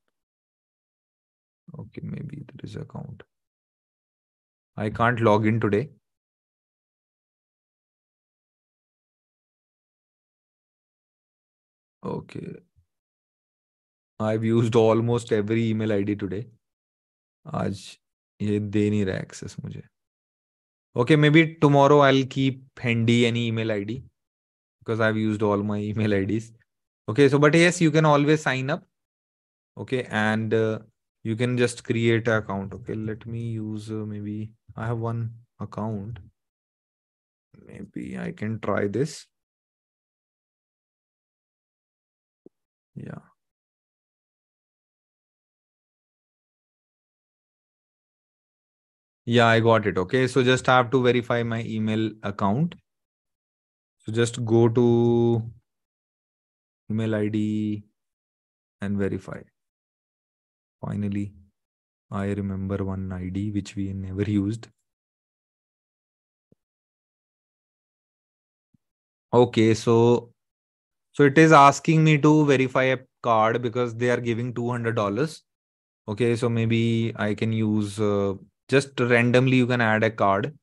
Okay, maybe there is account. I can't log in today. Okay, I've used almost every email ID today. आज ये दे नहीं रहा access मुझे. Okay, maybe tomorrow I'll keep handy any email ID because I've used all my email IDs. Okay, so but yes, you can always sign up. Okay, and you can just create an account. Okay, let me use maybe I have one account. Maybe I can try this. Yeah. Yeah, I got it. Okay. So just have to verify my email account. So just go to email ID and verify. Finally, I remember one ID which we never used. Okay, so it is asking me to verify a card because they are giving $200. Okay, so maybe I can use just randomly you can add a card.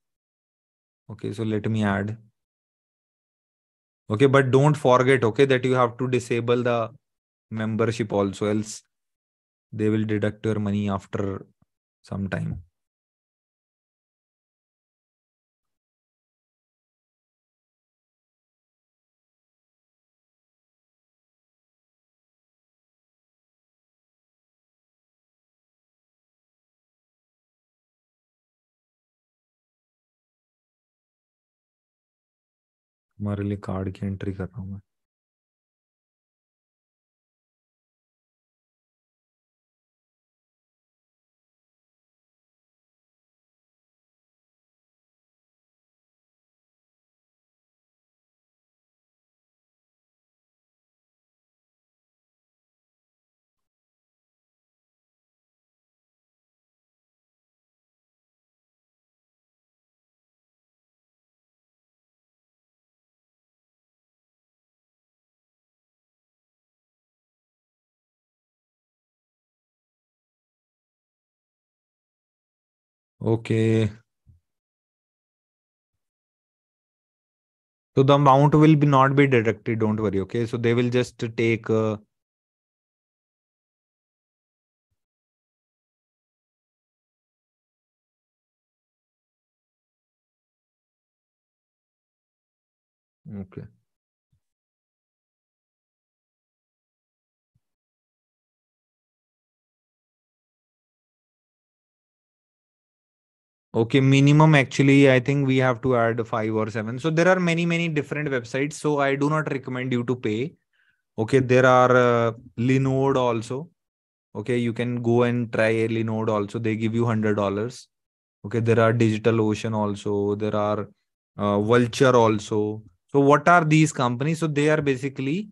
Okay, so let me add. Okay, but don't forget, okay, that you have to disable the membership also, else they will deduct your money after some time. हमारे लिए card की entry कर रहा हूँ मैं. Okay. So the amount will be not be deducted. Don't worry. Okay. So they will just take. Okay. Okay. Minimum actually, I think we have to add 5 or 7. So there are many different websites. So I do not recommend you to pay. Okay. There are Linode also. Okay. You can go and try a Linode also. They give you $100. Okay. There are Digital Ocean also. There are Vulture also. So what are these companies? So they are basically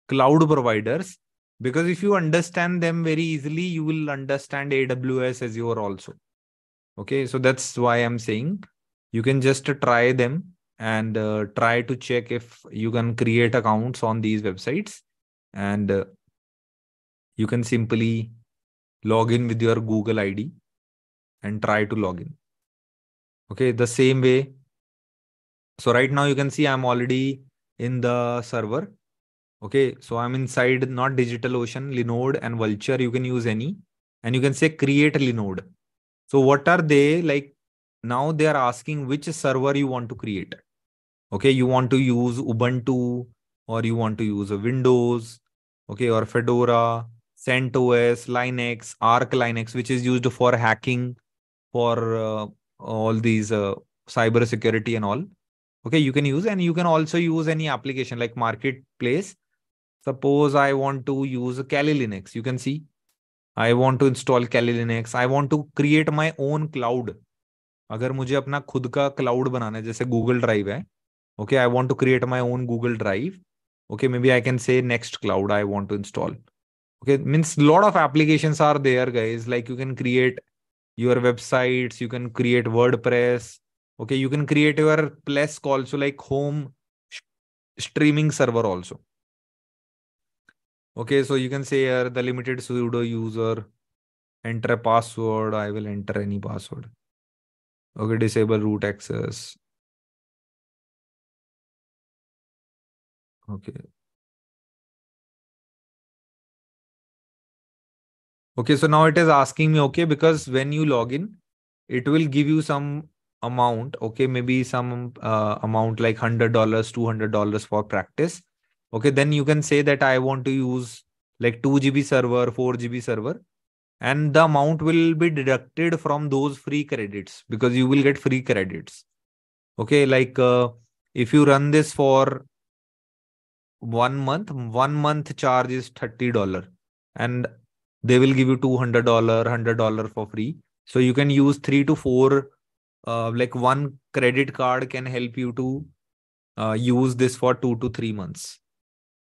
cloud providers. Because if you understand them very easily, you will understand AWS Azure also. Okay, so that's why I'm saying you can just try them and try to check if you can create accounts on these websites, and you can simply log in with your Google ID and try to log in. Okay, the same way. So right now you can see I'm already in the server. Okay, so I'm inside not DigitalOcean, Linode and Vulture. You can use any, and you can say create Linode. So what are they like? Now they are asking which server you want to create. Okay, you want to use Ubuntu, or you want to use a Windows, okay, or Fedora, CentOS, Linux, Arc Linux, which is used for hacking, for all these cyber security and all. Okay, you can use, and you can also use any application like Marketplace. Suppose I want to use Kali Linux. You can see I want to install Kali Linux. I want to create my own cloud. अगर मुझे अपना खुद का cloud बनाना है जैसे Google drive है. Okay, I want to create my own Google Drive. Okay, maybe I can say next cloud I want to install. Okay, means a lot of applications are there, guys. Like you can create your websites, you can create WordPress. Okay, you can create your Plesk also, like home streaming server also. Okay, so you can say here the limited sudo user, enter a password. I will enter any password. Okay, disable root access. Okay. Okay, so now it is asking me, okay, because when you log in, it will give you some amount, okay, maybe some amount like $100, $200 for practice. Okay, then you can say that I want to use like 2 GB server, 4 GB server, and the amount will be deducted from those free credits because you will get free credits. Okay, like if you run this for 1 month charge is $30, and they will give you $200, $100 for free. So you can use 3 to 4 like one credit card can help you to use this for 2 to 3 months.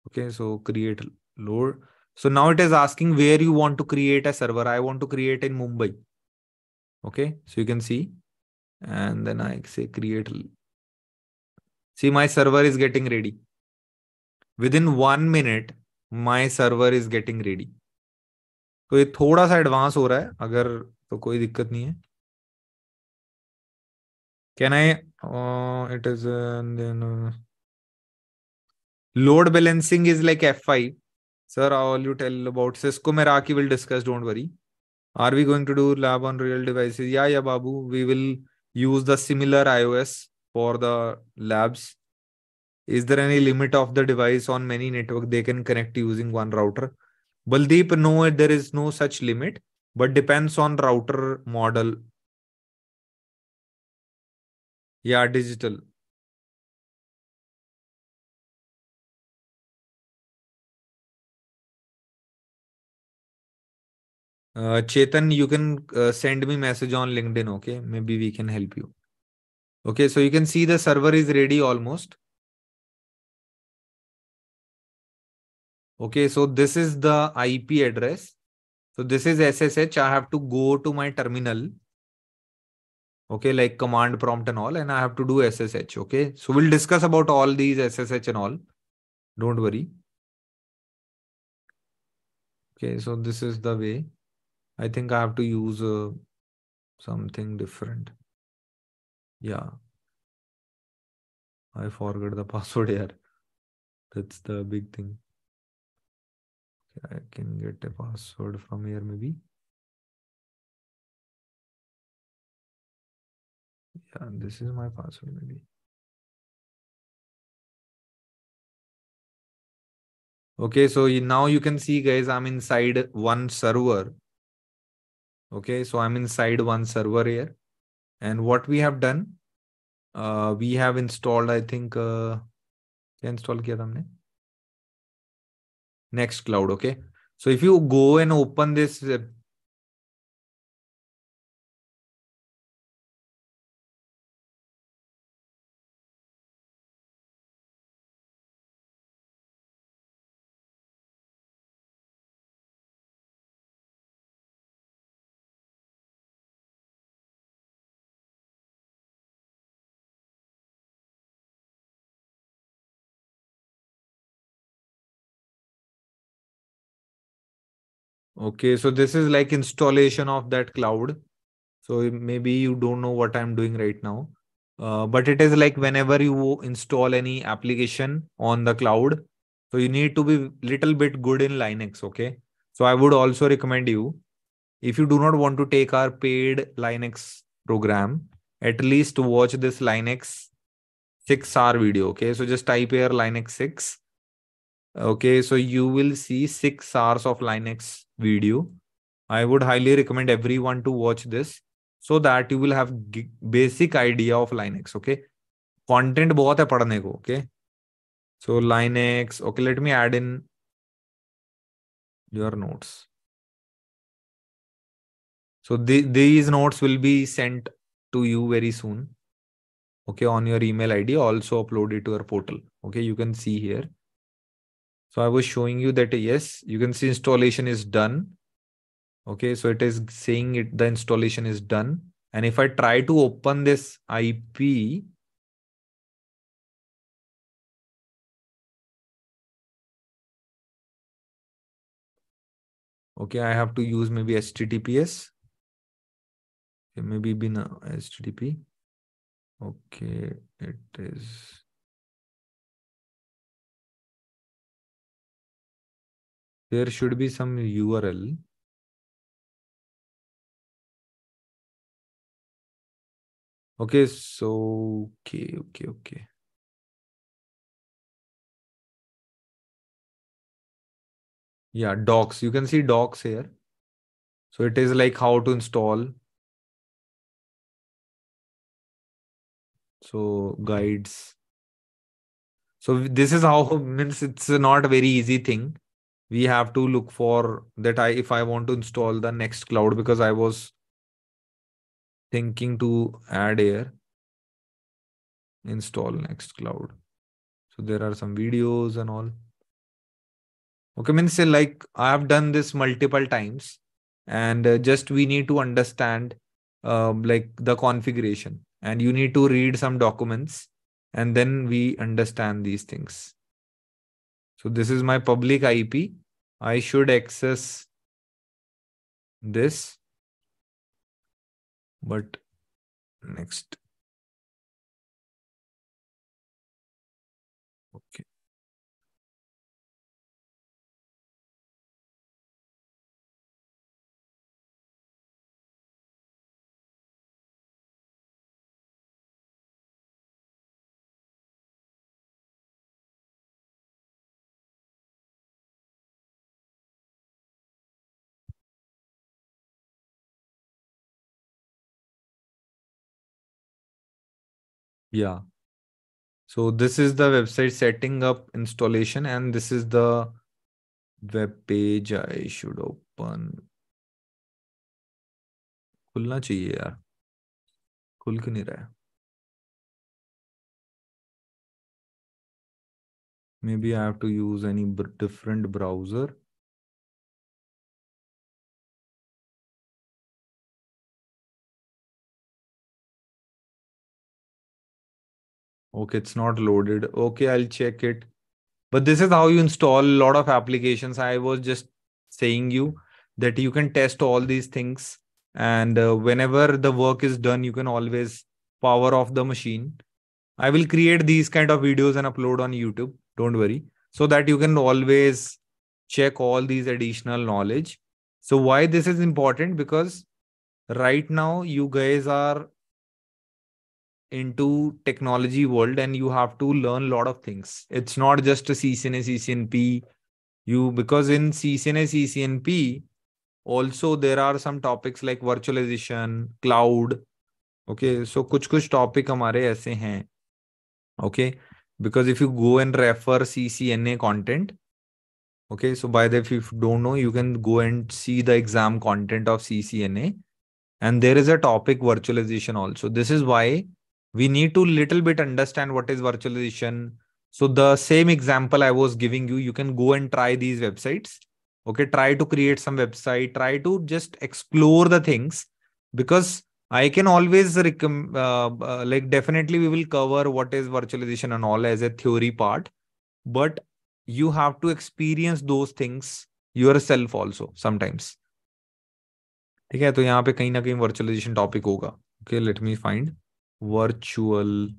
Okay, so create load. So now it is asking where you want to create a server. I want to create in Mumbai. Okay, so you can see, and then I say create. See, my server is getting ready. Within 1 minute, my server is getting ready. तो ये थोड़ा सा advance हो रहा है, अगर तो कोई दिक्कत नहीं है. Can I? It is then load balancing is like F5. Sir, all you tell about Cisco Meraki will discuss. Don't worry. Are we going to do lab on real devices? Yeah, Babu. We will use the similar iOS for the labs. Is there any limit of the device on many network they can connect using one router? Baldeep, no, there is no such limit, but depends on router model. Yeah, digital. Chetan, you can send me message on LinkedIn. Okay, maybe we can help you. Okay, so you can see the server is ready almost. Okay, so this is the IP address. So this is SSH. I have to go to my terminal. Okay, like command prompt and all, and I have to do SSH. Okay, so we'll discuss about all these SSH and all. Don't worry. Okay, so this is the way. I think I have to use something different. Yeah, I forgot the password here. That's the big thing. I can get a password from here maybe. Yeah, this is my password maybe. Okay, so now you can see, guys, I'm inside one server. Okay, so I'm inside one server here. And what we have done, we have installed, I think, क्या install किया था हमने? Nextcloud, okay? So if you go and open this, okay, so this is like installation of that cloud. So maybe you don't know what I'm doing right now. But it is like whenever you install any application on the cloud, so you need to be little bit good in Linux, okay? So I would also recommend you, if you do not want to take our paid Linux program, at least watch this Linux 6-hour video, okay? So just type here Linux 6. Okay, so you will see 6 hours of Linux video. I would highly recommend everyone to watch this so that you will have basic idea of Linux. Okay, content बहुत है पढ़ने को. Okay, so Linux. Okay, let me add in your notes. So these notes will be sent to you very soon. Okay, on your email ID. Also upload it to your portal. Okay, you can see here. So I was showing you that yes, you can see installation is done. Okay, so it is saying it the installation is done. And if I try to open this IP, okay, I have to use maybe HTTPS. Okay, maybe been HTTP. Okay, it is. There should be some URL. Okay, so okay. Yeah, docs. You can see docs here. So it is like how to install. So guides. So this is how means it's not a very easy thing. We have to look for that. If I want to install the next cloud, because I was thinking to add here. Install Nextcloud. So there are some videos and all. Okay, means say like I have done this multiple times, and just we need to understand like the configuration, and you need to read some documents, and then we understand these things. So this is my public IP. I should access this, but next. Okay. Yeah. So this is the website setting up installation, and this is the web page I should open. खुलना चाहिए यार, खुल क्यों नहीं रहा है? Maybe I have to use any different browser. Okay, it's not loaded. Okay, I'll check it. But this is how you install a lot of applications. I was just saying you that you can test all these things, and whenever the work is done, you can always power off the machine. I will create these kind of videos and upload on YouTube. Don't worry. So that you can always check all these additional knowledge. So why this is important? Because right now you guys are into technology world, and you have to learn a lot of things. It's not just a CCNA CCNP. You, because in CCNA CCNP also there are some topics like virtualization, cloud. Okay, so कुछ topic हमारे ऐसे हैं. Okay, because if you go and refer CCNA content, okay, so by the, if you don't know, you can go and see the exam content of CCNA, and there is a topic virtualization also. This is why we need to little bit understand what is virtualization. So the same example I was giving you, you can go and try these websites. Okay, try to create some website, try to just explore the things, because I can always recommend, like definitely we will cover what is virtualization and all as a theory part, but you have to experience those things yourself also sometimes. ठीक है, तो यहाँ पे कहीं ना कहीं virtualisation topic होगा. Okay, let me find virtual.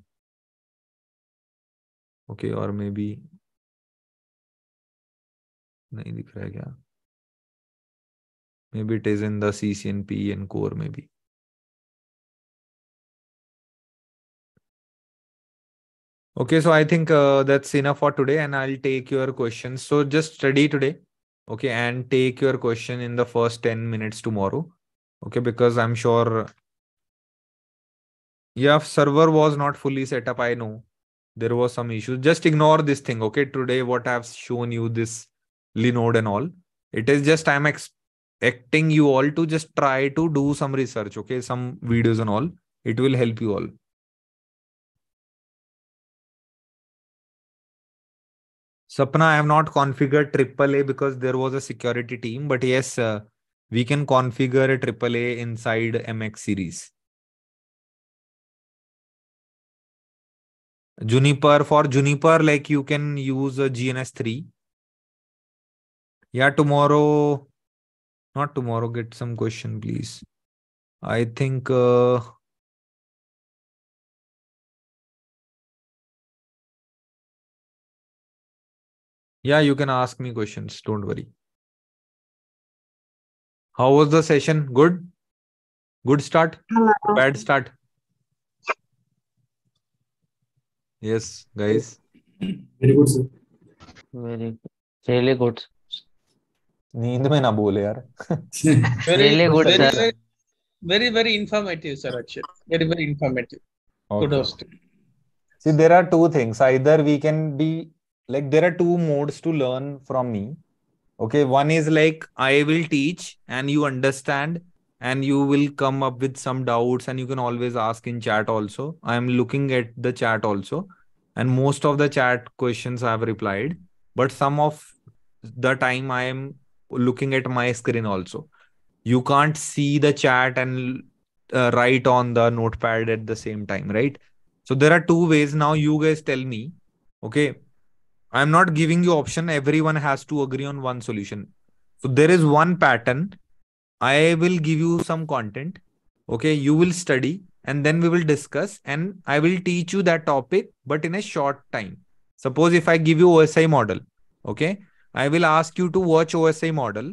Okay, और मे बी नहीं दिख रहा है क्या? May be it is in the CCNP ENCOR may be. Okay, so I think that's enough for today, and I'll take your questions. So just study today, okay, and take your question in the first 10 minutes tomorrow, okay, because I'm sure, yeah, server was not fully set up. I know there was some issues. Just ignore this thing, okay? Today, what I've shown you, this Linode and all, it is just I'm expecting you all to just try to do some research, okay? Some videos and all. It will help you all. Sapna, I have not configured AAA because there was a security team, but yes, we can configure a AAA inside MX series. Juniper, for Juniper, like you can use a GNS3. Yeah, tomorrow, not tomorrow, get some question, please. I think, yeah, you can ask me questions. Don't worry. How was the session? Good? Good start? Hello. Bad start? Yes, guys. Very good, sir. Very really good. नींद में ना बोले यार. Really good, very, sir. very informative, sir. Actually, very informative. Okay. Kudos to. See, there are two things. Either we can be like, there are two modes to learn from me. Okay, one is like I will teach and you understand, and you will come up with some doubts, and you can always ask in chat also. I am looking at the chat also, and most of the chat questions I have replied, but some of the time I am looking at my screen also. You can't see the chat and write on the notepad at the same time, right? So there are two ways. Now you guys tell me. Okay, I'm not giving you option. Everyone has to agree on one solution. So there is one pattern. I will give you some content. Okay, you will study and then we will discuss, and I will teach you that topic, but in a short time. Suppose if I give you OSI model, okay, I will ask you to watch OSI model.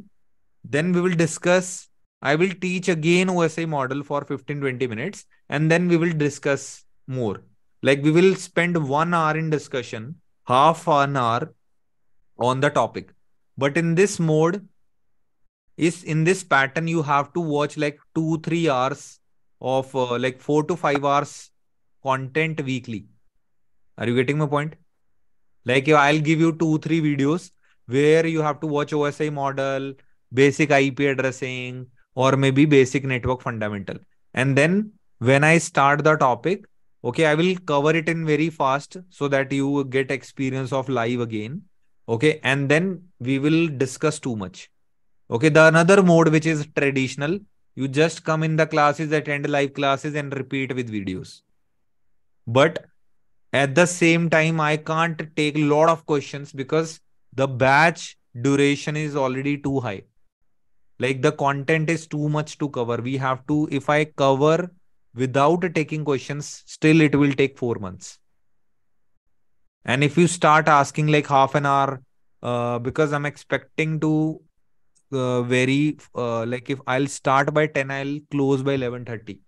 Then we will discuss. I will teach again OSI model for 15-20 minutes, and then we will discuss more. Like we will spend 1 hour in discussion, half an hour on the topic. But in this mode, is in this pattern, you have to watch like 2-3 hours of like 4 to 5 hours content weekly. Are you getting my point? Like I'll give you 2-3 videos where you have to watch OSI model, basic IP addressing, or maybe basic network fundamental. And then when I start the topic, okay, I will cover it in very fast so that you get experience of live again. Okay, and then we will discuss too much. Okay, the another mode which is traditional, you just come in the classes, attend live classes, and repeat with videos. But at the same time, I can't take a lot of questions because the batch duration is already too high. Like the content is too much to cover. We have to, if I cover without taking questions, still it will take 4 months. And if you start asking like half an hour, because I'm expecting to like if I'll start by 10, I'll close by 11:30.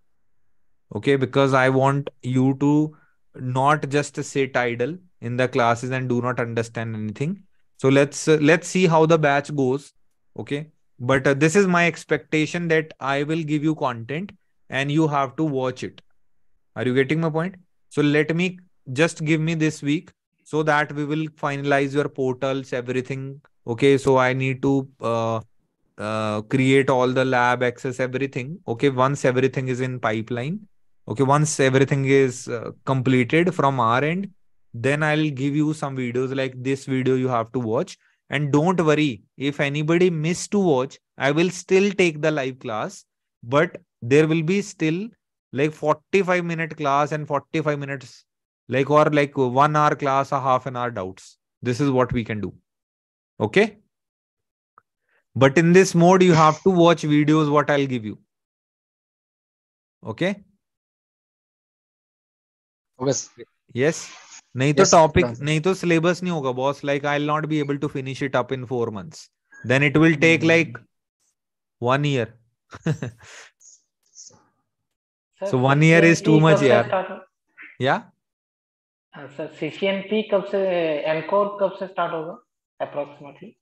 Okay, because I want you to not just sit idle in the classes and do not understand anything. So let's see how the batch goes. Okay, but this is my expectation that I will give you content and you have to watch it. Are you getting my point? So let me just give me this week so that we will finalize your portals, everything. Okay, so I need to create all the lab access, everything. Okay, once everything is in pipeline, okay, once everything is completed from our end, then I'll give you some videos like this video you have to watch. And don't worry, if anybody missed to watch, I will still take the live class, but there will be still like 45-minute class and 45 minutes, like, or like 1 hour class, a half an hour doubts. This is what we can do. Okay. But in this mode, you have to watch videos what I'll give you. Okay. Yes. नहीं तो topic, नहीं तो syllabus नहीं होगा boss. Like I'll not be able to finish it up in 4 months. Then it will take like 1 year. So 1 year is too much, यार. Yeah. Sir CCNP कब से, ENCOR कब से start होगा approximately?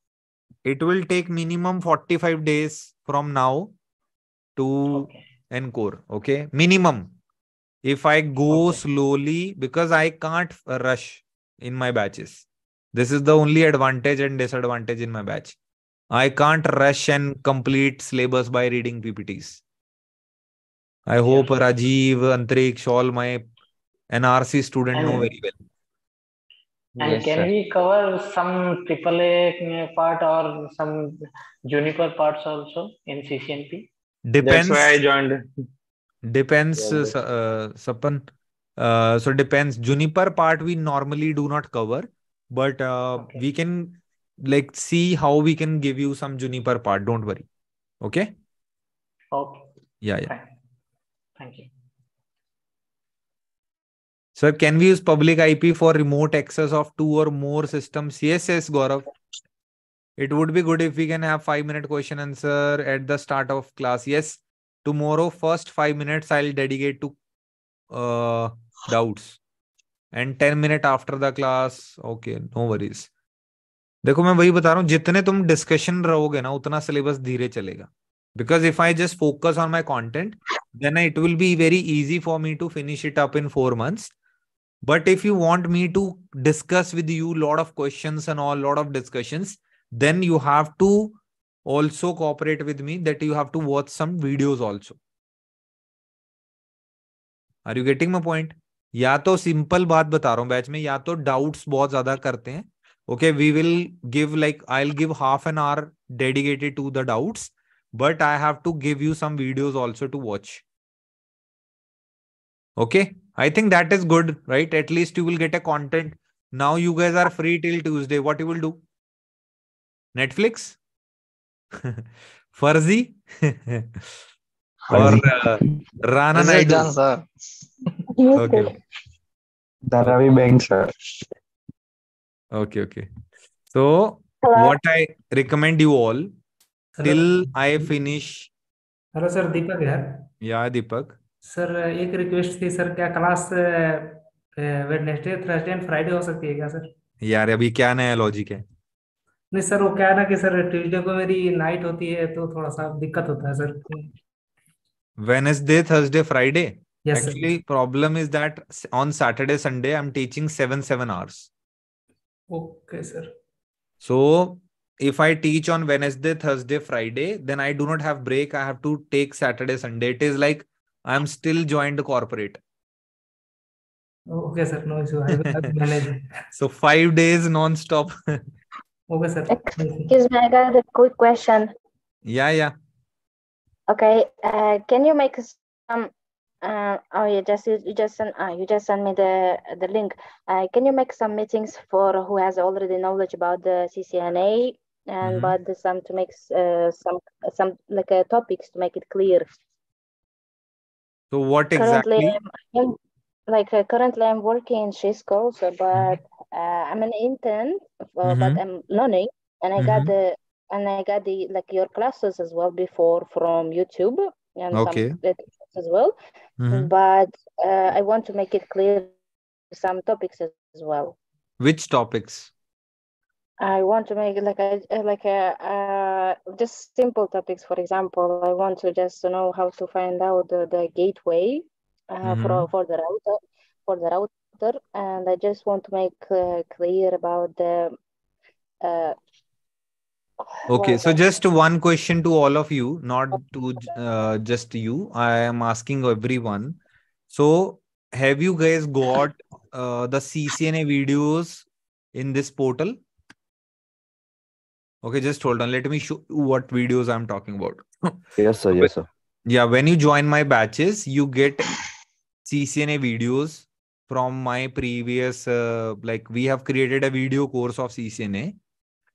It will take minimum 45 days from now to ENCOR. Okay, minimum. If I go slowly, because I can't rush in my batches. This is the only advantage and disadvantage in my batch. I can't rush and complete syllabus by reading PPTs. I hope Rajiv, Antriksh, all my NRC students know very well. And Yes, can sir. we cover some AAA part or some Juniper parts also in CCNP? Depends. That's why I joined. Depends, Yeah, Sapan. So depends. Juniper part we normally do not cover, but we can like see how we can give you some Juniper part. Don't worry. Okay. Okay. Yeah, yeah. Fine. Thank you. Sir, can we use public IP for remote access of 2 or more systems? Yes, yes, Gaurav. It would be good if we can have 5-minute question answer at the start of class. Yes. Tomorrow, first 5 minutes I'll dedicate to doubts. And 10 minutes after the class. Okay, no worries. देखो मैं वही बता रहा हूँ, जितने तुम discussion रहोगे ना उतना सिलेबस धीरे चलेगा. Because if I just focus on my content, then it will be very easy for me to finish it up in 4 months. But if you want me to discuss with you lot of questions and all lot of discussions, then you have to also cooperate with me that you have to watch some videos also. Are you getting my point? या तो simple बात बता रहा हूं batch में, या तो doubts बहुत ज्यादा करते हैं. Okay, we will give like I'll give half an hour dedicated to the doubts, but I have to give you some videos also to watch. Okay, I think that is good, right? At least you will get a content. Now you guys are free till Tuesday. What you will do? Netflix? Farzi? Or Rana Result Naidu? done, sir. Okay. Dharavi Bank, sir. Okay. So what I recommend you all till I finish. Hello sir, Deepak है. Yeah, Deepak. Sir एक request थी sir, क्या class Wednesday, Thursday and Friday हो सकती है क्या sir? यार अभी क्या नया लॉजिक है? नहीं सर, वो क्या है ना कि सर ट्यूसडे को मेरी नाइट होती है तो थोड़ा सा दिक्कत होता है sir. Wednesday, Thursday, Friday. Yes, sir. Actually, problem is that on Saturday, Sunday, I'm teaching 7 hours. Okay, sir. So if I teach on Wednesday, Thursday, Friday, then I do not have break. I have to take Saturday, Sunday. It is like I'm still joined corporate. Okay, sir. No issue. I will manage. So 5 days non-stop. Okay, sir. Excuse me, I got a quick question. Yeah. Okay, can you make some? You just sent me the link. Can you make some meetings for who has already knowledge about the CCNA and about the some to make some like topics to make it clear. So what exactly? Currently I'm working in Cisco, so but I'm an intern, but I'm learning, and I got the like your classes as well before from YouTube and some as well. But I want to make it clear some topics as well. Which topics? I want to make just simple topics. For example, I want to just know how to find out the gateway for the router, and I just want to make clear about the. Okay, so just one question to all of you, not to just you. I am asking everyone. So, have you guys got the CCNA videos in this portal? Okay, just hold on. Let me show you what videos I'm talking about. Yes, sir. Yes, sir. Yeah, when you join my batches, you get CCNA videos from my previous, like we have created a video course of CCNA.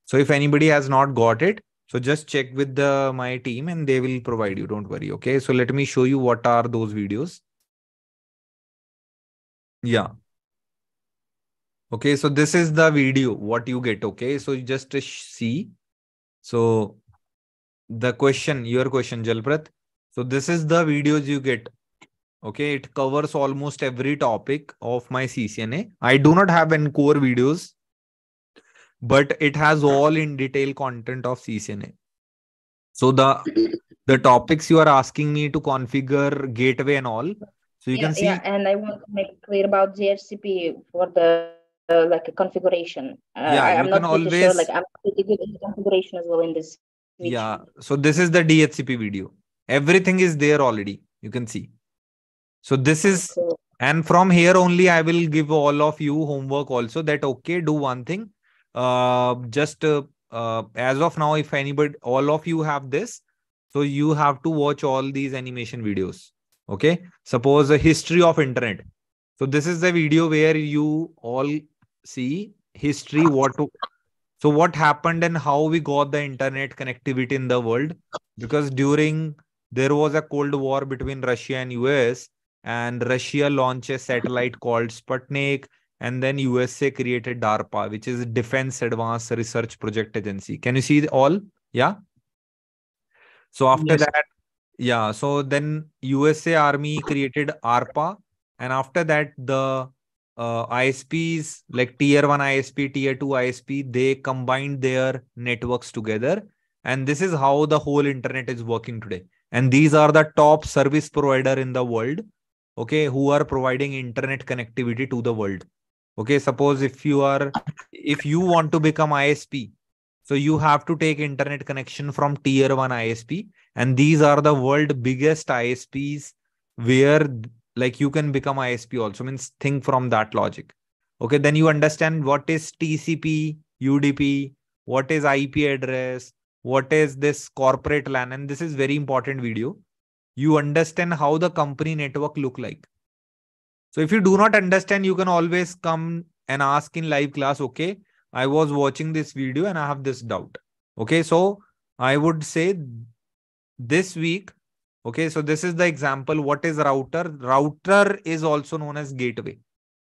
So if anybody has not got it, so just check with my team and they will provide you. Don't worry. Okay. So let me show you what are those videos. Yeah. Okay. So this is the video, what you get. Okay. So you just see. So your question, Jalprat. So this is the videos you get. Okay. It covers almost every topic of my CCNA. I do not have ENCOR videos, but it has all in detail content of CCNA. So the topics you are asking me to configure gateway and all. So you can see. Yeah, and I want to make it clear about DHCP for the like a configuration. I'm not pretty sure. Like I'm pretty good in the configuration as well in this. Yeah. So this is the DHCP video. Everything is there already. You can see. So this is, and from here only I will give all of you homework also that, okay, do one thing. Just as of now, if anybody, all of you have this, so you have to watch all these animation videos. Okay. Suppose a history of internet. So this is the video where you all see history, so what happened and how we got the internet connectivity in the world. Because there was a Cold War between Russia and US, and Russia launched a satellite called Sputnik. And then USA created DARPA, which is Defense Advanced Research Project Agency. Can you see all? Yeah. So after that, yeah. So then USA Army created ARPA. And after that, the ISPs, like tier 1 ISP, tier 2 ISP, they combined their networks together. And this is how the whole internet is working today. And these are the top service provider in the world, okay, who are providing internet connectivity to the world. Okay, suppose if you want to become ISP, So you have to take internet connection from tier 1 ISP. And these are the world biggest ISPs where like you can become ISP also. Means think from that logic. Okay, then you understand what is TCP, UDP, what is IP address, what is this corporate LAN. And this is very important video. You understand how the company network look like. So if you do not understand, you can always come and ask in live class, okay, I was watching this video and I have this doubt. Okay, so I would say this week, okay, so this is the example. What is router? Router is also known as gateway.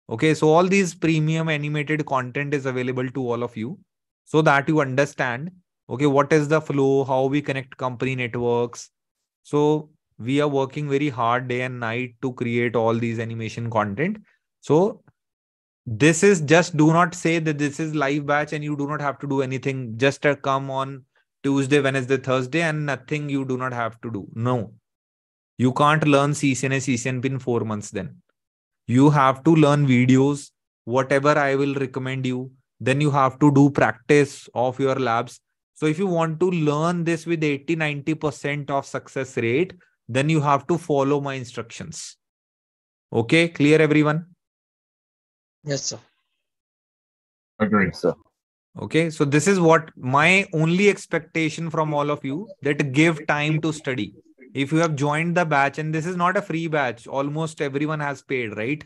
Okay, so all these premium animated content is available to all of you so that you understand, okay, what is the flow, how we connect company networks. So we are working very hard day and night to create all these animation content. So this is just, do not say that this is live batch and you do not have to do anything. Just come on Tuesday, Wednesday, Thursday and nothing you do not have to do. No, you can't learn CCNA, CCNP in 4 months then. You have to learn videos, whatever I will recommend you. Then you have to do practice of your labs. So if you want to learn this with 80-90% of success rate, then you have to follow my instructions. Okay, clear everyone? Yes, sir. Agreed, sir. Okay, so this is what my only expectation from all of you, that give time to study. If you have joined the batch, and this is not a free batch, almost everyone has paid, right?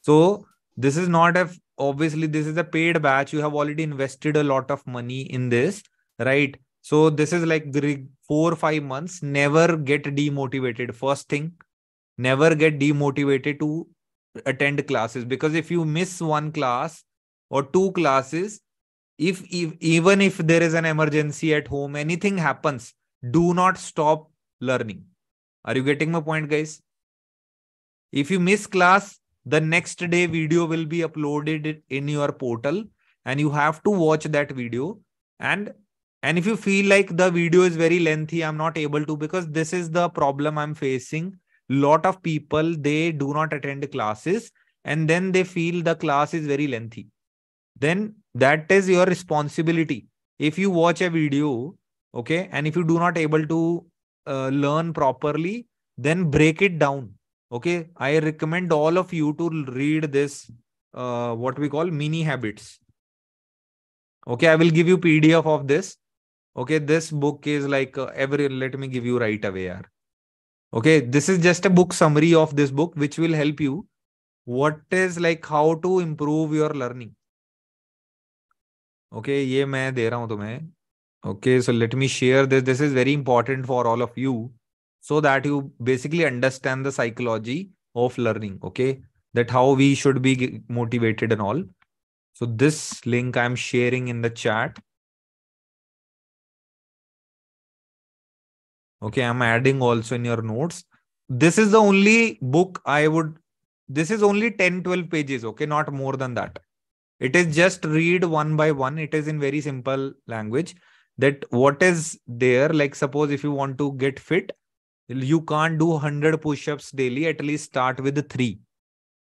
So this is not a, obviously this is a paid batch. You have already invested a lot of money in this, right? So this is like 4 or 5 months. Never get demotivated. First thing, never get demotivated to attend classes, because if you miss one class or 2 classes, if even if there is an emergency at home, anything happens, do not stop learning. Are you getting my point, guys? If you miss class, the next day video will be uploaded in your portal and you have to watch that video. And if you feel like the video is very lengthy, I'm not able to, because this is the problem I'm facing. Lot of people, they do not attend classes and then they feel the class is very lengthy. Then that is your responsibility. If you watch a video, okay, and if you do not able to learn properly, then break it down. Okay, I recommend all of you to read this, what we call mini habits. Okay, I will give you PDF of this. Okay, this book is like let me give you right away. Yaar. Okay, this is just a book summary of this book, which will help you. What is like how to improve your learning. Okay, ये मैं दे रहा हूँ तुम्हें. Okay, so let me share this. This is very important for all of you, so that you basically understand the psychology of learning. Okay, that how we should be motivated and all. So this link I'm sharing in the chat. Okay, I'm adding also in your notes. This is the only book I would, this is only 10-12 pages. Okay, not more than that. It is just read one by one. It is in very simple language. That what is there, like suppose if you want to get fit, you can't do 100 push-ups daily, at least start with 3.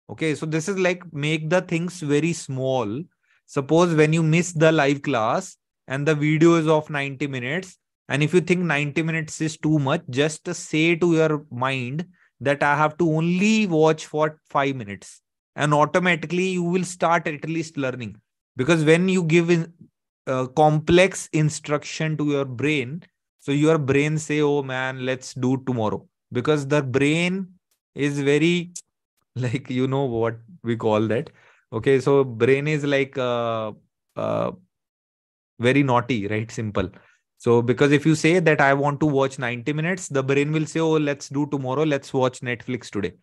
Okay, so this is like make the things very small. Suppose when you miss the live class and the video is of 90 minutes, and if you think 90 minutes is too much, just say to your mind that I have to only watch for 5 minutes, and automatically you will start at least learning. Because when you give in complex instruction to your brain, so your brain say, oh man, let's do tomorrow, because the brain is very like, you know what we call that. Okay, so brain is like very naughty, right? Simple. So because if you say that I want to watch 90 minutes, the brain will say, oh, let's do tomorrow, let's watch Netflix today.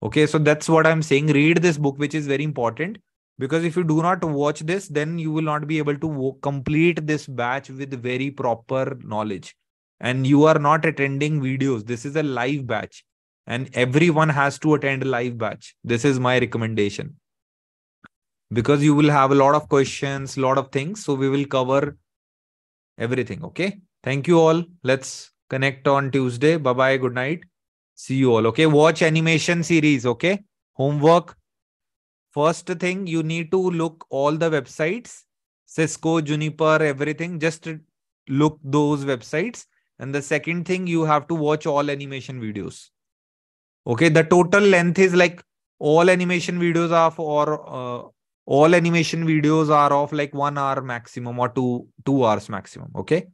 Okay, so that's what I'm saying. Read this book, which is very important. Because if you do not watch this, then you will not be able to complete this batch with very proper knowledge. And you are not attending videos. This is a live batch. And everyone has to attend a live batch. This is my recommendation. Because you will have a lot of questions, a lot of things. So we will cover everything. Okay. Thank you all. Let's connect on Tuesday. Bye-bye. Good night. See you all. Okay. Watch animation series. Okay. Homework. First thing, you need to look all the websites. Cisco, Juniper, everything. Just look those websites. And the second thing, you have to watch all animation videos. Okay, the total length is like all animation videos are all animation videos are of like 1 hour maximum or two hours maximum. Okay.